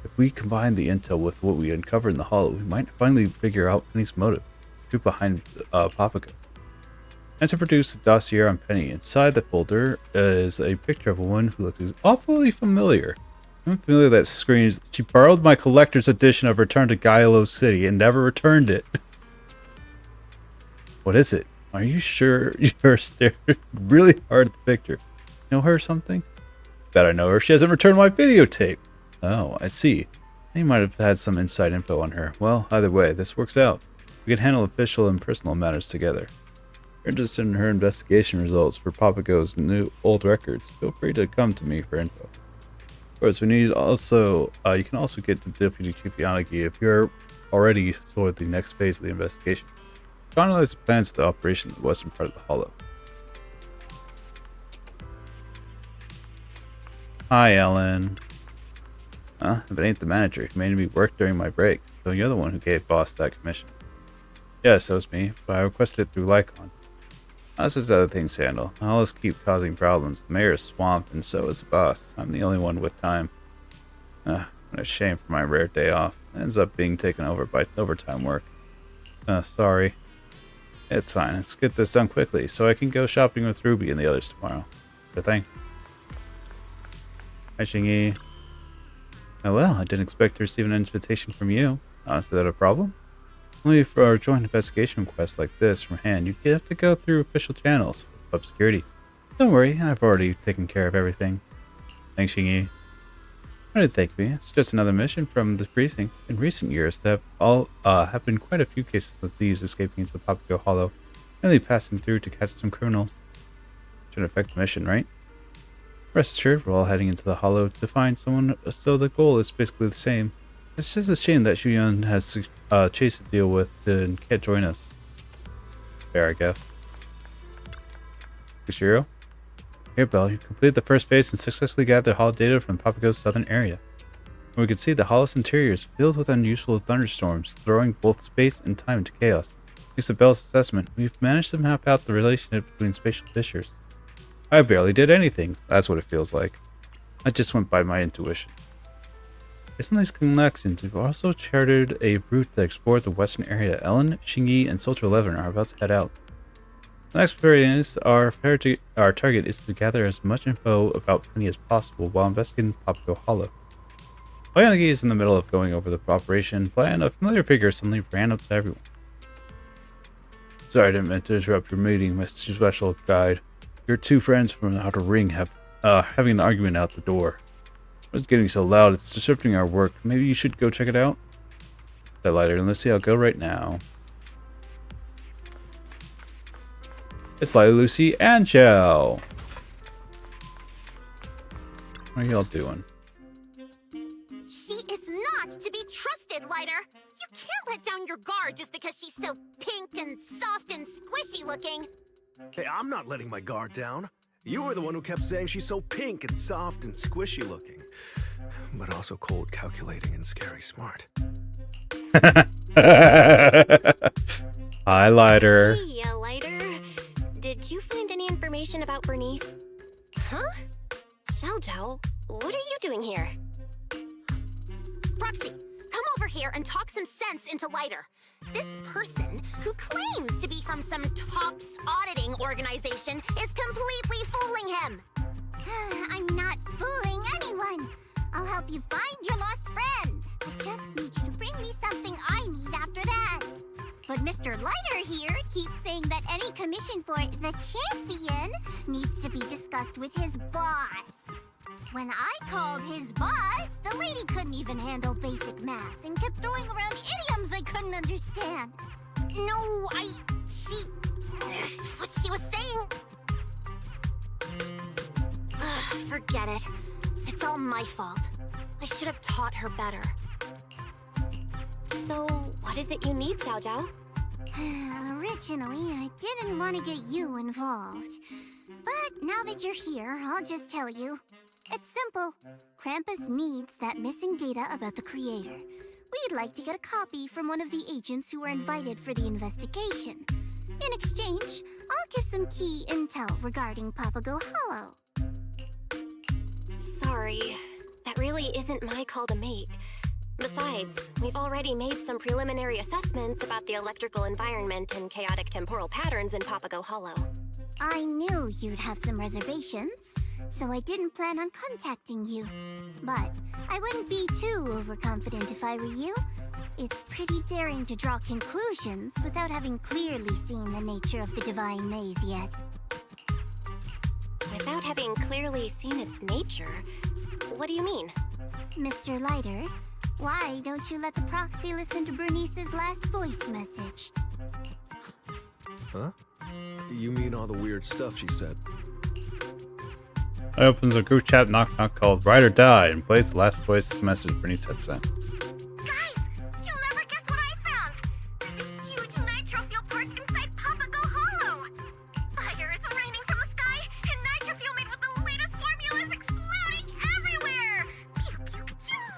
If we combine the intel with what we uncovered in the Hollow, we might finally figure out Penny's motive, the truth behind Papago. And to produce a dossier on Penny, inside the folder is a picture of a woman who looks awfully familiar. I'm familiar that screams, "She borrowed my collector's edition of Return to Gylo City and never returned it." What is it? Are you sure you're staring really hard at the picture? Know her or something? Bet I know her. She hasn't returned my videotape. Oh, I see. They might have had some inside info on her. Well, either way, this works out. We can handle official and personal matters together. If you're interested in her investigation results for Papago's old records, feel free to come to me for info. Of course, you can also get to Deputy Chief Yanagi if you're already toward the next phase of the investigation. Finalize the plans for the operation in the western part of the Hollow. Hi, Ellen. If it ain't the manager, he made me work during my break, so you're the one who gave boss that commission. Yes, that was me, but I requested it through Lycon. That's just other things to handle. I'll just keep causing problems. The mayor is swamped, and so is the boss. I'm the only one with time. What a shame for my rare day off. It ends up being taken over by overtime work. Sorry. It's fine. Let's get this done quickly, so I can go shopping with Ruby and the others tomorrow. Good thing. Hi, Shingy. Oh well, I didn't expect to receive an invitation from you. Is that a problem? Only for a joint investigation request like this from hand, you have to go through official channels with pub security. Don't worry, I've already taken care of everything. Thanks, Shingy. Why did thank me? It's just another mission from the precinct. In recent years, there have been quite a few cases of thieves escaping into Papago Hollow, mainly passing through to catch some criminals. Shouldn't affect the mission, right? Rest assured, we're all heading into the Hollow to find someone, so the goal is basically the same. It's just a shame that Shuyan has Chase to deal with and can't join us. Fair, I guess. Kushiro? Here, Bell, you completed the first phase and successfully gathered the Hollow data from Papago's southern area. We can see the Hollow's interior is filled with unusual thunderstorms, throwing both space and time into chaos. Thanks to Bell's assessment, we've managed to map out the relationship between spatial fissures. I barely did anything. That's what it feels like. I just went by my intuition. Based on these connections, we've also charted a route that explored the western area. Ellen, Shingi, and Soldier 11 are about to head out. The next phase, our target is to gather as much info about Penny as possible while investigating Papago Hollow. While Yanagi is in the middle of going over the operation plan, a familiar figure suddenly ran up to everyone. Sorry, I didn't mean to interrupt your meeting, Mr. Special Guide. Your two friends from the Outer Ring have having an argument out the door. It's getting so loud, it's disrupting our work. Maybe you should go check it out? That lighter, and let's see, I'll go right now. It's Lila, Lucy, and Shell. What are y'all doing? She is not to be trusted, Lighter. You can't let down your guard just because she's so pink and soft and squishy looking. Hey, I'm not letting my guard down. You were the one who kept saying she's so pink and soft and squishy looking. But also cold, calculating, and scary smart. Highlighter. Hey, yeah, Lighter. Did you find any information about Bernice? Huh? Xiaojiao, what are you doing here? Roxy, come over here and talk some sense into Lighter. This person, who claims to be from some TOPS auditing organization, is completely fooling him. I'm not fooling anyone. I'll help you find your lost friend. I just need you to bring me something I need after that. But Mr. Lighter here keeps saying that any commission for the champion needs to be discussed with his boss. When I called his boss, the lady couldn't even handle basic math and kept throwing around idioms I couldn't understand. No, what she was saying... Forget it. It's all my fault. I should have taught her better. So, what is it you need, Xiao Zhao? Originally, I didn't want to get you involved. But now that you're here, I'll just tell you. It's simple. Krampus needs that missing data about the creator. We'd like to get a copy from one of the agents who were invited for the investigation. In exchange, I'll give some key intel regarding Papago Hollow. Sorry, that really isn't my call to make. Besides, we've already made some preliminary assessments about the electrical environment and chaotic temporal patterns in Papago Hollow. I knew you'd have some reservations, so I didn't plan on contacting you. But I wouldn't be too overconfident if I were you. It's pretty daring to draw conclusions without having clearly seen the nature of the Divine Maze yet. Without having clearly seen its nature? What do you mean? Mr. Lighter, why don't you let the proxy listen to Bernice's last voice message? Huh? You mean all the weird stuff she said? I opens a group chat knock knock called Ride or Die and plays the last voice message Bernice had sent. Guys, you'll never guess what I found! There's a huge nitro-fuel port inside Papago Hollow! Fire is raining from the sky, and nitro-fuel made with the latest formula is exploding everywhere! Pew pew pew!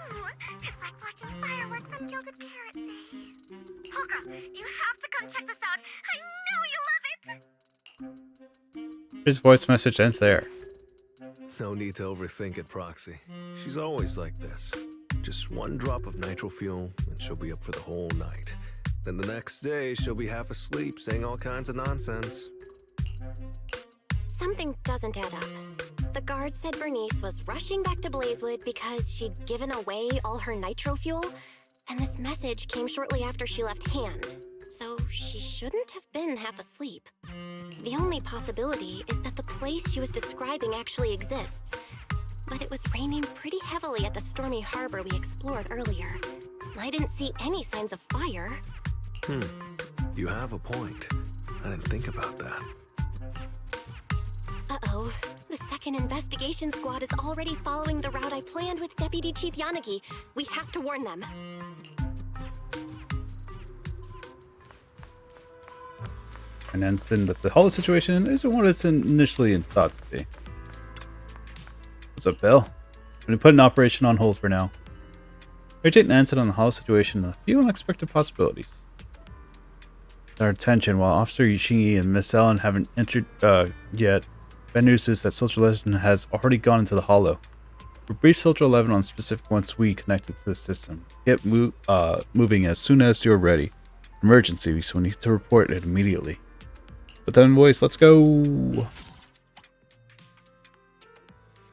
It's like watching fireworks on Gilded Carrot Day. Holger, you have to come check this out! I know you love it! His voice message ends there. No need to overthink it, Proxy. She's always like this. Just one drop of nitro fuel, and she'll be up for the whole night. Then the next day, she'll be half asleep, saying all kinds of nonsense. Something doesn't add up. The guard said Bernice was rushing back to Blazewood because she'd given away all her nitro fuel, and this message came shortly after she left hand. So she shouldn't have been half asleep. The only possibility is that the place she was describing actually exists. But it was raining pretty heavily at the stormy harbor we explored earlier. I didn't see any signs of fire. You have a point. I didn't think about that. Uh-oh. The second investigation squad is already following the route I planned with Deputy Chief Yanagi. We have to warn them. And Ensign that the hollow situation isn't what it's initially thought to be. What's up, Bill? I'm going to put an operation on hold for now. Agent Ensign on the hollow situation and a few unexpected possibilities. Our attention, while Officer Yushingi and Miss Ellen haven't entered yet, bad news is that Soldier Legend has already gone into the hollow. We briefed Soldier 11 on specific once we connected to the system. Get moving as soon as you're ready. Emergency, so we need to report it immediately. But then, boys, let's go.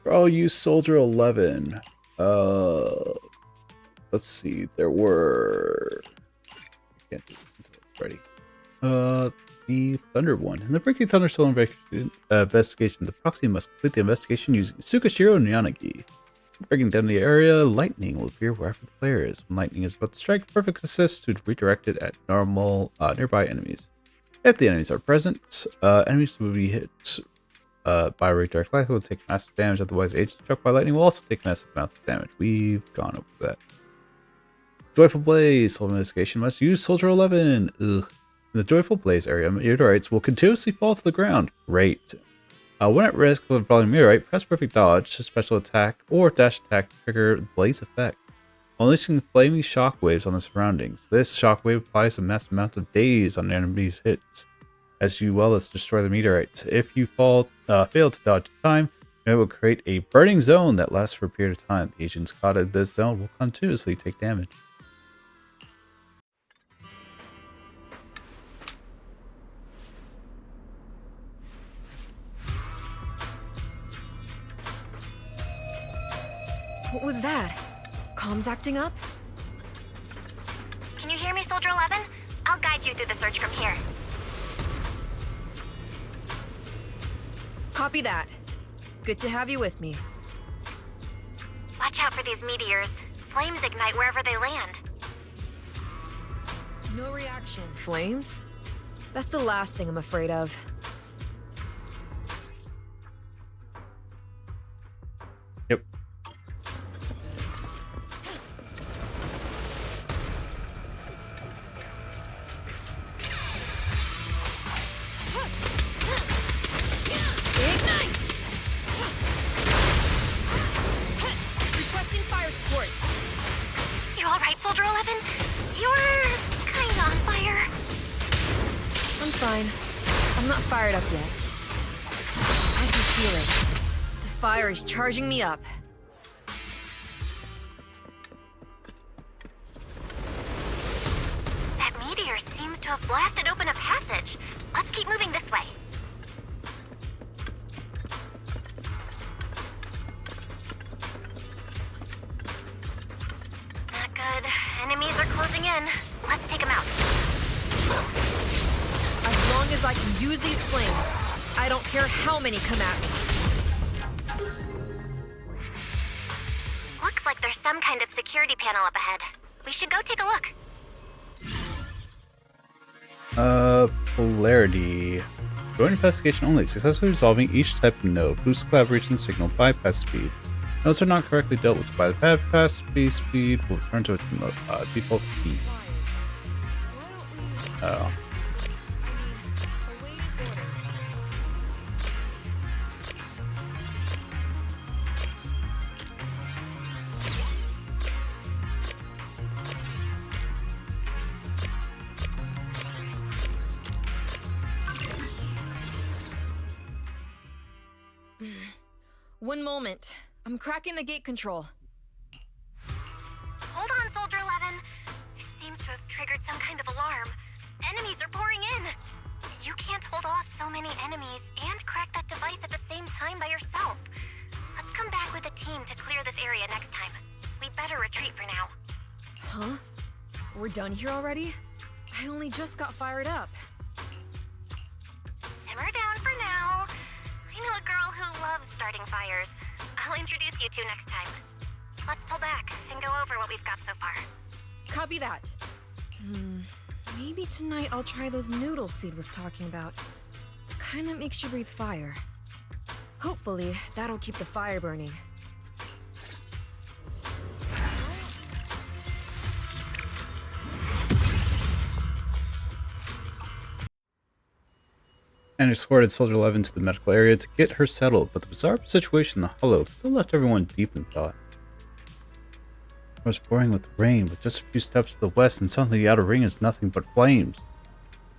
For all you Soldier 11, let's see, there were... Can't do this until it's ready. The Thunder one. In the Breaking Thunder Soul investigation, the proxy must complete the investigation using Tsukashiro and Yanagi. Breaking down the area, lightning will appear wherever the player is. When lightning is about to strike, perfect assist to redirect it at nearby enemies. If the enemies are present, enemies will be hit by redirect lightning will take massive damage. Otherwise, agents struck by lightning will also take massive amounts of damage. We've gone over that. Joyful Blaze. Soul investigation must use Soldier 11. Ugh. In the Joyful Blaze area, meteorites will continuously fall to the ground. Great. When at risk of falling meteorite, press perfect dodge, special attack, or dash attack to trigger the blaze effect, unleashing flaming shockwaves on the surroundings. This shockwave applies a massive amount of daze on enemies' hits, as well as destroy the meteorites. If you fail to dodge in time, it will create a burning zone that lasts for a period of time. The agents caught in this zone will continuously take damage. What was that? Comms acting up? Can you hear me, Soldier 11? I'll guide you through the search from here. Copy that. Good to have you with me. Watch out for these meteors. Flames ignite wherever they land. No reaction. Flames? That's the last thing I'm afraid of. Yep. Ignite! Requesting fire support. You alright, Soldier 11? You're kinda on fire. I'm fine. I'm not fired up yet. I can feel it. The fire is charging me up. That meteor seems to have blasted open a passage. Let's keep moving this way. Not good. Enemies are closing in. Let's take them out. As long as I can use these flames, I don't care how many come at me. Looks like there's some kind of security panel up ahead. We should go take a look. Polarity. Join investigation only. Successfully resolving each type of node. Boost collaboration signal bypass speed. Nodes are not correctly dealt with by the bypass speed will return to its default speed. Oh. One moment. I'm cracking the gate control. Hold on, Soldier 11. It seems to have triggered some kind of alarm. Enemies are pouring in. You can't hold off so many enemies and crack that device at the same time by yourself. Let's come back with a team to clear this area next time. We better retreat for now. Huh? We're done here already? I only just got fired up. Simmer down for now. I know a girl who loves starting fires. I'll introduce you to next time. Let's pull back and go over what we've got so far. Copy that. Maybe tonight I'll try those noodles Seed was talking about. Kinda makes you breathe fire. Hopefully, that'll keep the fire burning. And escorted Soldier 11 to the medical area to get her settled, but the bizarre situation in the hollow still left everyone deep in thought. It was pouring with rain, with just a few steps to the west, and suddenly the outer ring is nothing but flames.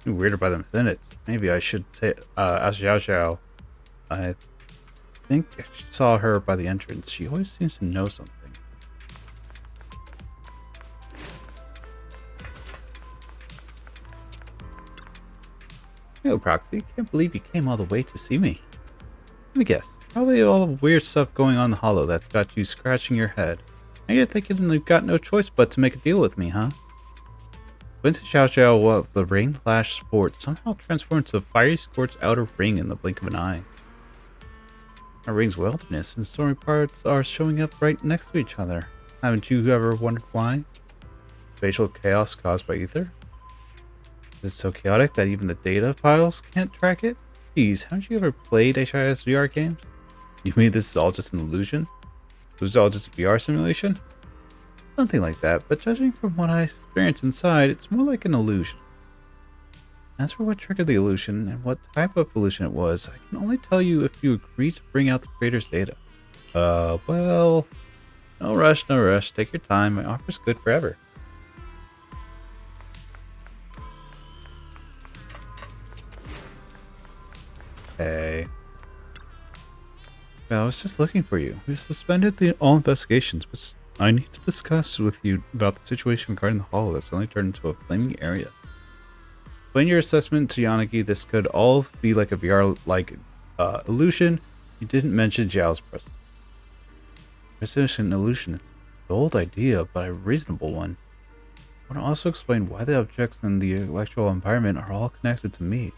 Getting weirder by the minute. Maybe I should ask Xiao Xiao. I think I saw her by the entrance. She always seems to know something. Yo, Proxy, can't believe you came all the way to see me. Let me guess, probably all the weird stuff going on in the hollow that's got you scratching your head. And you're thinking you've got no choice but to make a deal with me, huh? Went to Xiao Xiao while the rain lash sport somehow transformed to a fiery scorched outer ring in the blink of an eye. Our ring's wilderness and stormy parts are showing up right next to each other. Haven't you ever wondered why? Spatial chaos caused by ether? Is it so chaotic that even the data files can't track it? Geez, haven't you ever played HIS VR games? You mean this is all just an illusion? This is all just a VR simulation? Something like that, but judging from what I experienced inside, it's more like an illusion. As for what triggered the illusion and what type of illusion it was, I can only tell you if you agree to bring out the creator's data. Well, no rush, no rush. Take your time. My offer's good forever. Okay. Well, I was just looking for you. We suspended all investigations, but I need to discuss with you about the situation regarding the hollow that's only turned into a flaming area. When your assessment to Yanagi, this could all be like a VR-like illusion. You didn't mention Zhao's presence. Precision illusion. It's a bold idea, but a reasonable one. I want to also explain why the objects in the electrical environment are all connected to me.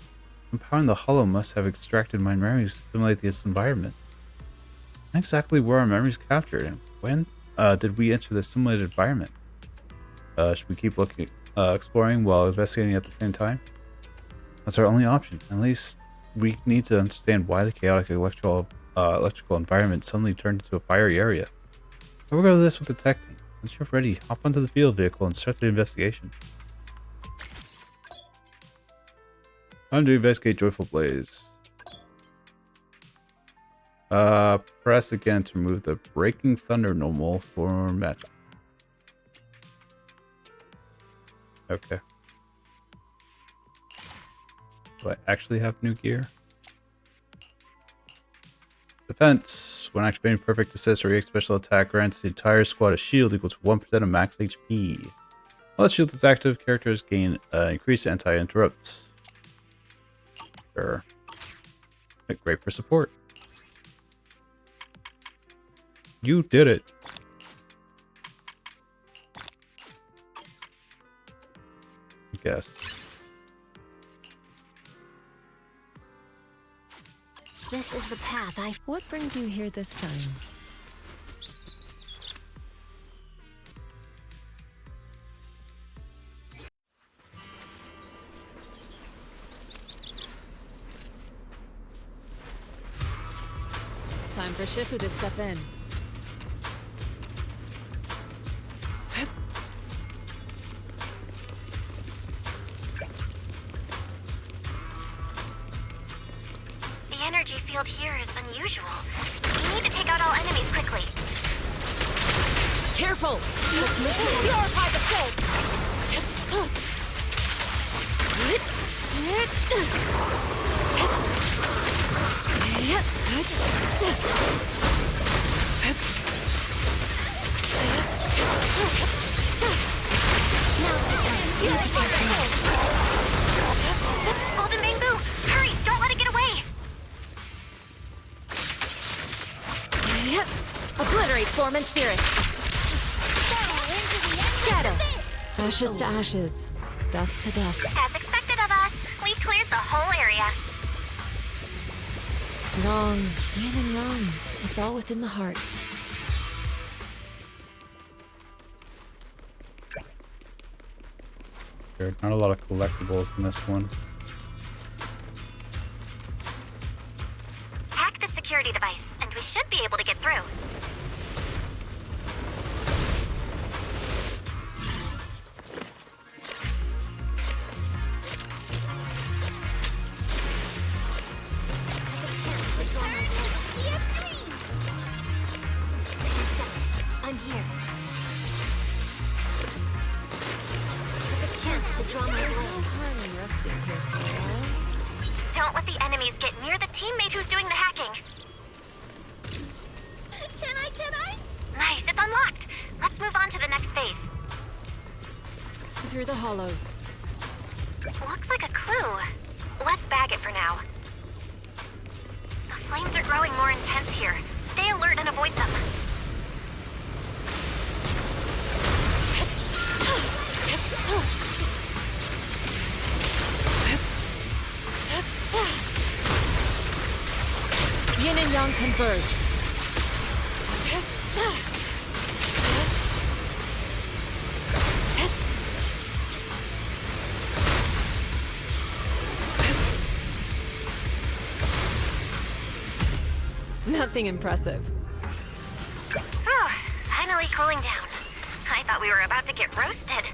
Empowering the hollow must have extracted my memories to simulate this environment. Not exactly where our memories captured, and when did we enter the simulated environment? Should we keep looking, exploring while investigating at the same time? That's our only option. At least we need to understand why the chaotic electrical environment suddenly turned into a fiery area. I'll go over this with the tech team. Once you're ready, hop onto the field vehicle and start the investigation. Time to investigate Joyful Blaze. Press again to remove the Breaking Thunder normal for matchup. Okay. Do I actually have new gear? Defense. When activating Perfect Assist or EX Special Attack grants the entire squad a shield equal to 1% of max HP. While the shield is active, characters gain increased anti-interrupts. Sure. Great for support. You did it. I guess. This is the path I... What brings you here this time? Time for Shifu to step in. The energy field here is unusual. We need to take out all enemies quickly. Careful! Let's purify the Golden Rainbow! Hurry! Don't let it get away! Obliterate form and spirit. Scatter. Ashes to ashes. Dust to dust. As expected of us, we cleared the whole area. Yang, yin and yang. It's all within the heart. There are not a lot of collectibles in this one. Hack the security device, and we should be able to get through. I'm here. Perfect chance to draw my blade. Resting here for a while. Don't let the enemies get near the teammate who's doing the hacking. Can I? Nice, it's unlocked. Let's move on to the next phase. Through the hollows. Looks like a clue. Let's bag it for now. The flames are growing more intense here. Stay alert and avoid them. Yin and yang converge. Nothing impressive. Oh, finally cooling down. I thought we were about to get roasted.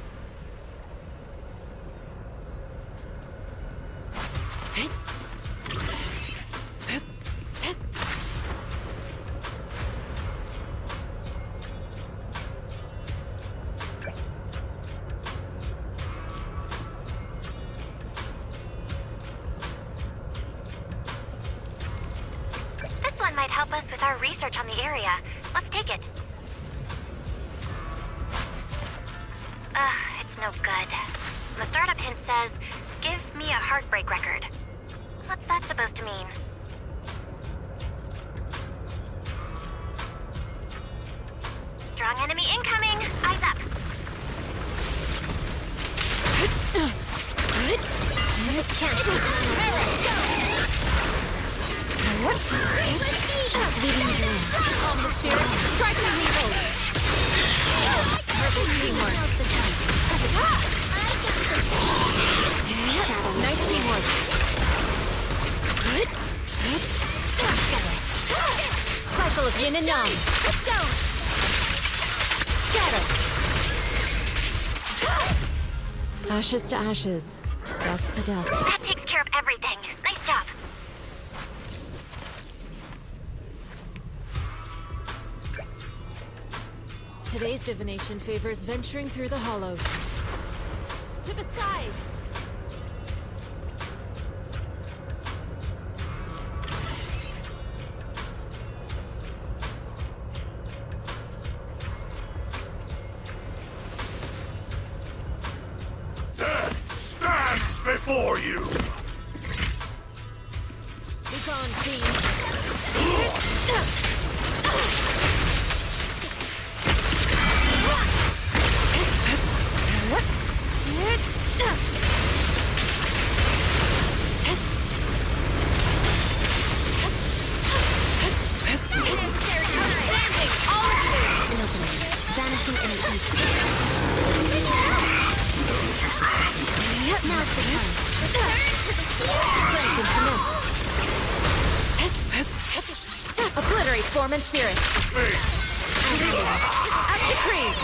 This one might help us with our research on the area. Let's take it. It's no good. The startup hint says, give me a heartbreak record. What's that supposed to mean? Strong enemy incoming! Eyes up! Chance to leading drone. Calm the spirit. Strike the evil. Perfect teamwork. Shadow. Nice teamwork. Cycle of yin and yang. Let's go. Scatter. Ashes to ashes. Dust to dust. That takes care of everything. Nice job. Today's divination favors venturing through the hollows. To the skies! Death stands before you! Be gone, Queen. Vanishing in an instant. Now's the time. Strength and finesse. Obliterate form and spirit. As decreed.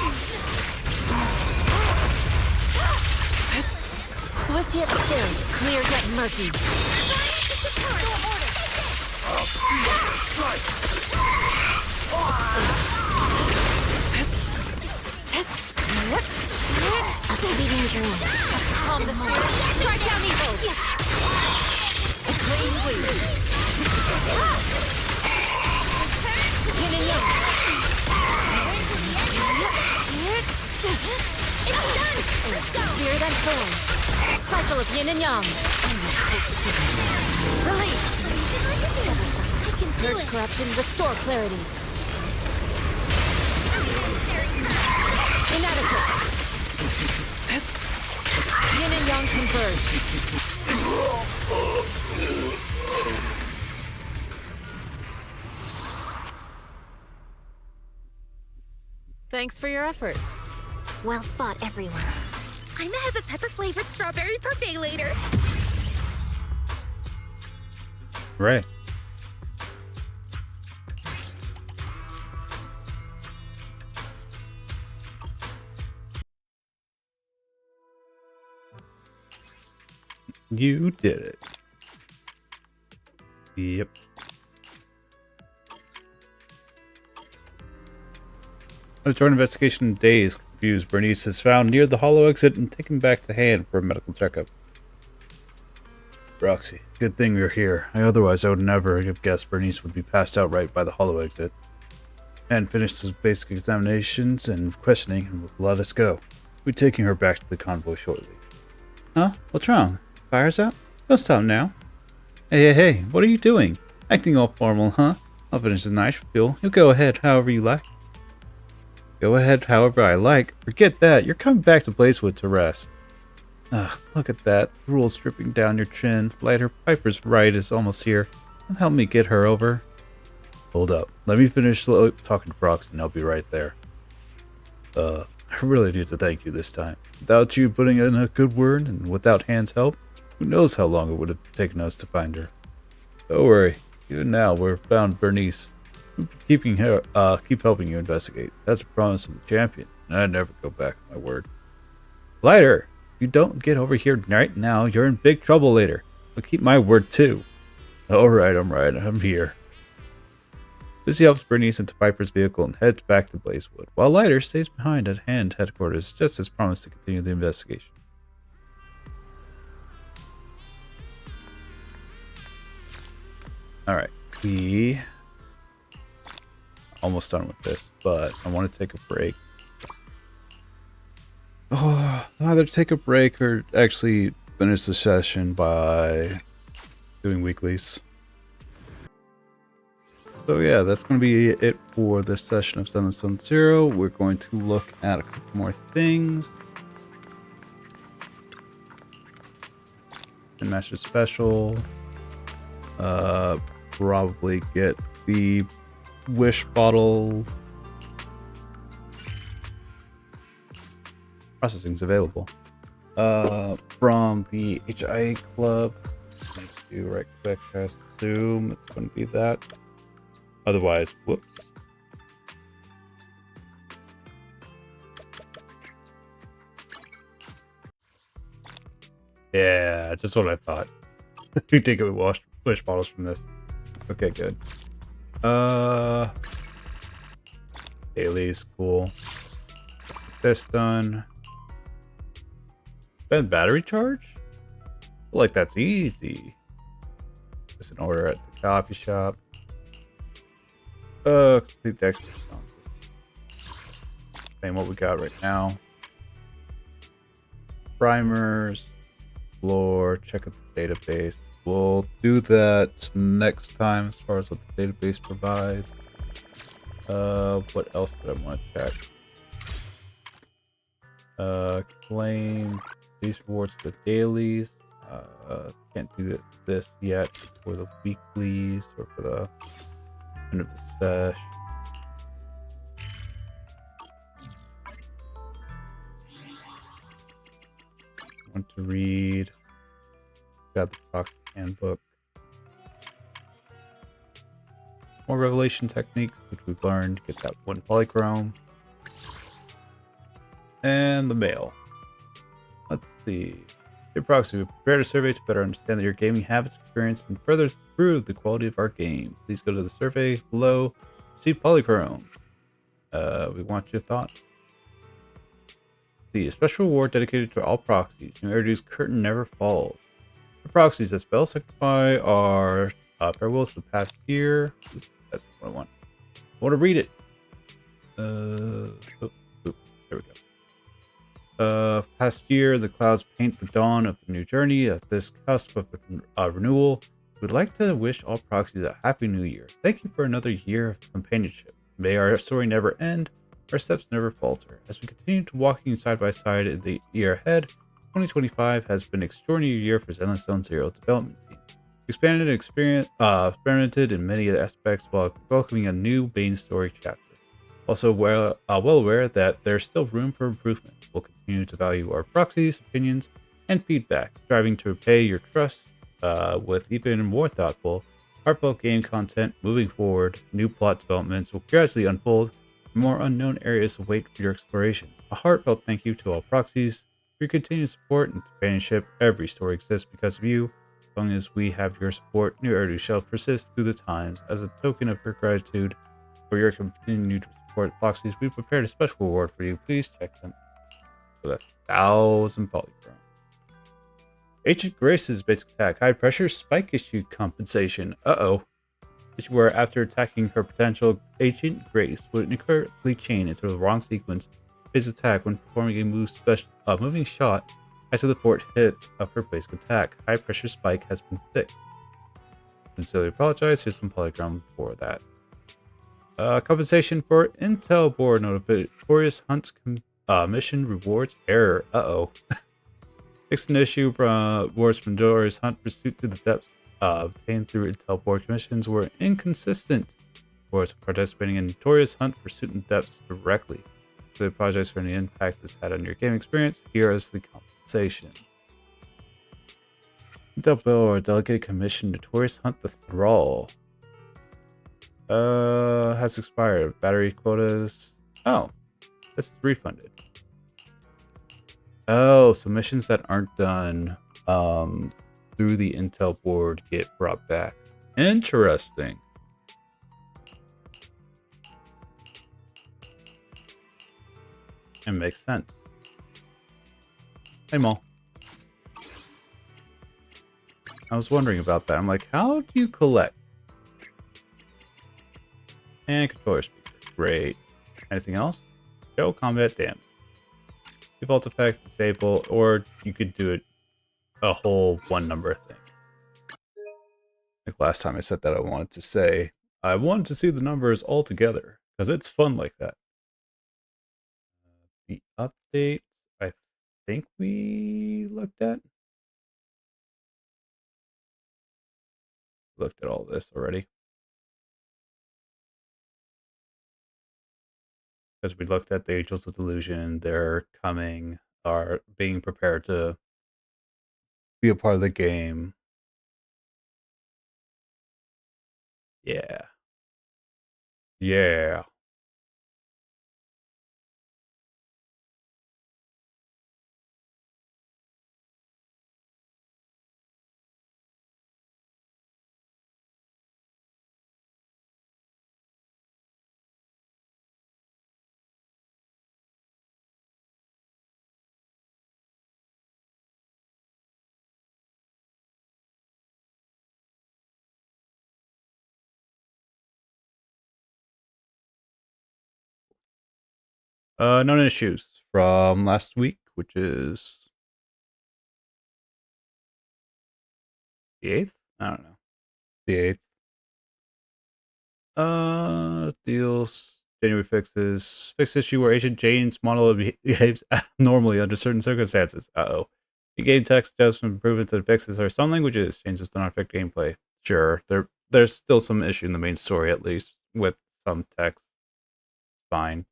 Swift yet still, clear yet murky. A fleeting dream. Calm the spirit. Strike down evil. A clean sweep. Yin and yang. It's done. Let's go. Fear then thorn. Cycle of yin and yang. Release. Purge corruption. Restore clarity. Inadequate. Yin and yang converge. Thanks for your efforts. Well fought, everyone. I'm gonna have a pepper-flavored strawberry parfait later. Right. You did it. Yep. A joint investigation days confused. Bernice is found near the hollow exit and taken back to hand for a medical checkup. Roxy, good thing you're here. Otherwise, I would never have guessed Bernice would be passed out right by the hollow exit. And finished his basic examinations and questioning and will let us go. We're taking her back to the convoy shortly. Huh? What's wrong? Fire's out? Don't stop now. Hey, what are you doing? Acting all formal, huh? I'll finish the nitro fuel. You go ahead however you like. Go ahead however I like? Forget that. You're coming back to Blazewood to rest. Look at that. Drool's dripping down your chin. Lighter, Piper's ride is almost here. Help me get her over. Hold up. Let me finish talking to Proxy and I'll be right there. I really need to thank you this time. Without you putting in a good word and without Hand's help, who knows how long it would have taken us to find her. Don't worry. Even now, we've found Bernice. We'll keep helping you investigate. That's a promise from the champion, and I never go back on my word. Lighter! If you don't get over here right now, you're in big trouble later. I'll keep my word too. Alright, I'm here. Lizzie helps Bernice into Piper's vehicle and heads back to Blazewood, while Lighter stays behind at Hand headquarters just as promised to continue the investigation. Alright, we almost done with this, but I want to take a break. Either take a break or actually finish the session by doing weeklies. So yeah, that's going to be it for this session of Zenless Zero. We're going to look at a couple more things. And Master Special. Probably get the wish bottle. Processing's available. From the HIA Club. Let's do right click, I assume it's going to be that. Otherwise, whoops. Yeah, just what I thought. We did get wish bottles from this. Okay, good. Dailies, cool. Get this done. Spend battery charge? I feel like that's easy. Just an order at the coffee shop. Complete the extra challenges. Same what we got right now. Primers. Explore. Check out the database. We'll do that next time as far as what the database provides. What else did I want to check? Claim these rewards for the dailies. Can't do this yet for the weeklies or for the end of the sesh. Want to read? Got the proxy handbook. More revelation techniques, which we've learned. Get that one polychrome. And the mail. Let's see. Dear Proxy, we prepared a survey to better understand your gaming habits, experience, and further improve the quality of our game. Please go to the survey below. See polychrome. We want your thoughts. A special reward dedicated to all proxies. New Eridu's curtain never falls. The proxies that spell signify are farewells to the past year. Oops, that's what I want. I want to read it. There we go. Past year, the clouds paint the dawn of the new journey. At this cusp of renewal, we'd like to wish all proxies a happy new year. Thank you for another year of companionship. May our story never end. Our steps never falter. As we continue to walking side by side in the year ahead, 2025 has been an extraordinary year for Zenless Zero development team. Expanded and experimented in many aspects while welcoming a new main story chapter. Also well aware that there's still room for improvement. We'll continue to value our proxies, opinions, and feedback, striving to repay your trust with even more thoughtful, heartfelt game content moving forward. New plot developments will gradually unfold. More unknown areas await for your exploration. A heartfelt thank you to all proxies for your continued support and companionship. Every story exists because of you. As long as we have your support, New Eridu shall persist through the times. As a token of your gratitude for your continued support, proxies, we've prepared a special reward for you. Please check them with 1,000 polychrome. Ancient Grace's basic attack, high pressure spike issue compensation. Where after attacking her potential, Ancient Grace would incorrectly chain into the wrong sequence. His attack when performing a moving shot after the fort hit of her basic attack. High pressure spike has been fixed. Sincerely apologize. Here's some polychrome for that. Compensation for Intel board notorious Hunt's mission rewards error. Fixed an issue from rewards from Notorious Hunt pursuit to the depths. Obtained through Intel board commissions were inconsistent. Boards participating in Notorious Hunt pursuit in depths directly. So apologize for any impact this had on your game experience. Here is the compensation. Intel board delegated commission Notorious Hunt the Thrall. Has expired. Battery quotas. Oh, this is refunded. Oh, so missions that aren't done through the Intel board get brought back. Interesting. It makes sense. Hey, Mo. I was wondering about that. I'm like, how do you collect? And controller speaker. Great. Anything else? Show combat damage. Default effect, disable, or you could do it a whole one number thing. Like last time I said that I wanted to say I wanted to see the numbers all together because it's fun like that. The updates, I think we looked at all this already. Because we looked at the Angels of Delusion, they're coming, are being prepared to be a part of the game. Yeah. Yeah. Known issues from last week, which is the 8th? I don't know. The 8th. Deals, January fixes. Fixed issue where Agent Jane's monologue behaves abnormally under certain circumstances. Uh-oh. The game text does some improvements and fixes or some languages. Changes do not affect gameplay. Sure, there's still some issue in the main story, at least, with some text. Fine.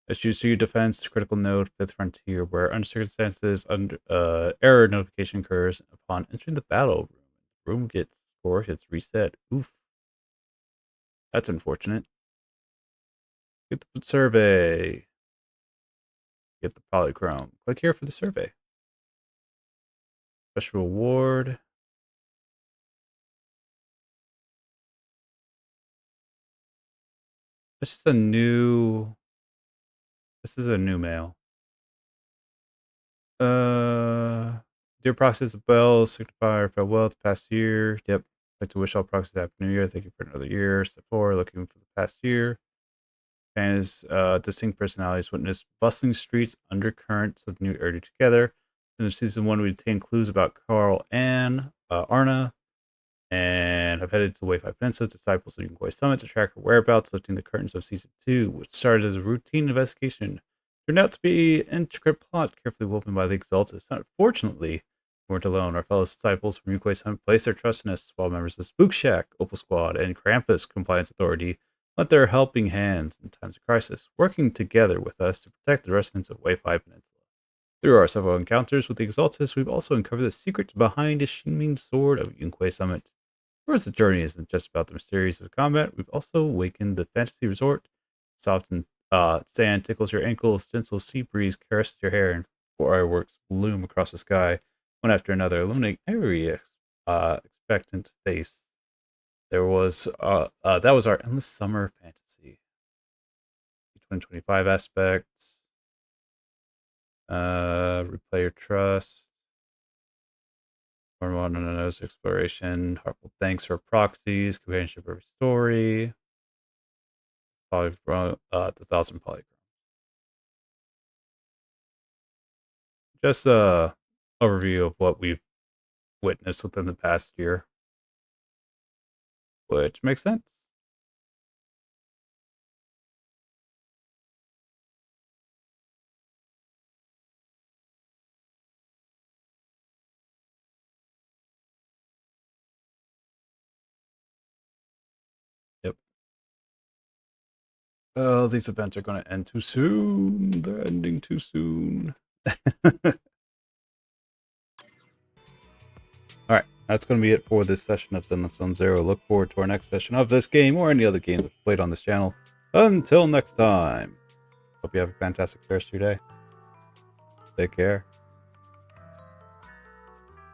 Issues to your defense, critical node, fifth frontier, where under circumstances, error notification occurs upon entering the battle room. Room gets score hits reset. Oof. That's unfortunate. Get the survey. Get the polychrome. Click here for the survey. Special reward. This is a new. This is a new mail. Dear Proxies of Bell, signify our farewell the past year. Yep. I'd like to wish all Proxies a happy new year. Thank you for another year. Step 4, looking for the past year. And his distinct personalities witness bustling streets, undercurrents of new era together. In season 1, we obtained clues about Carl and Arna, and I've headed to Wayfive Peninsula, disciples of Yunkoi Summit to track her whereabouts, lifting the curtains of season 2, which started as a routine investigation. Turned out to be an intricate plot carefully woven by the Exaltus. Unfortunately, we weren't alone. Our fellow disciples from Yunkoi Summit placed their trust in us, while members of Spook Shack, Opal Squad, and Krampus Compliance Authority lent their helping hands in times of crisis, working together with us to protect the residents of Wayfive Peninsula. Through our several encounters with the Exaltus, we've also uncovered the secrets behind the Shinmin Sword of Yunkoi Summit. Whereas the journey isn't just about the mysteries of combat, we've also awakened the fantasy resort. Soft and sand tickles your ankles, gentle sea breeze caresses your hair, and fireworks bloom across the sky, one after another, illuminating every expectant face. There was that was our endless summer fantasy. 2025 aspects. Replayer trust. More on another exploration. Heartfelt thanks for proxies. Companionship of story. The 1,000 polygrams. Just a overview of what we've witnessed within the past year, which makes sense. Yep. Oh, these events are going to end too soon. They're ending too soon. Alright, that's going to be it for this session of Zenless Zone Zero. Look forward to our next session of this game or any other games we've played on this channel. Until next time, hope you have a fantastic rest of your day. Take care.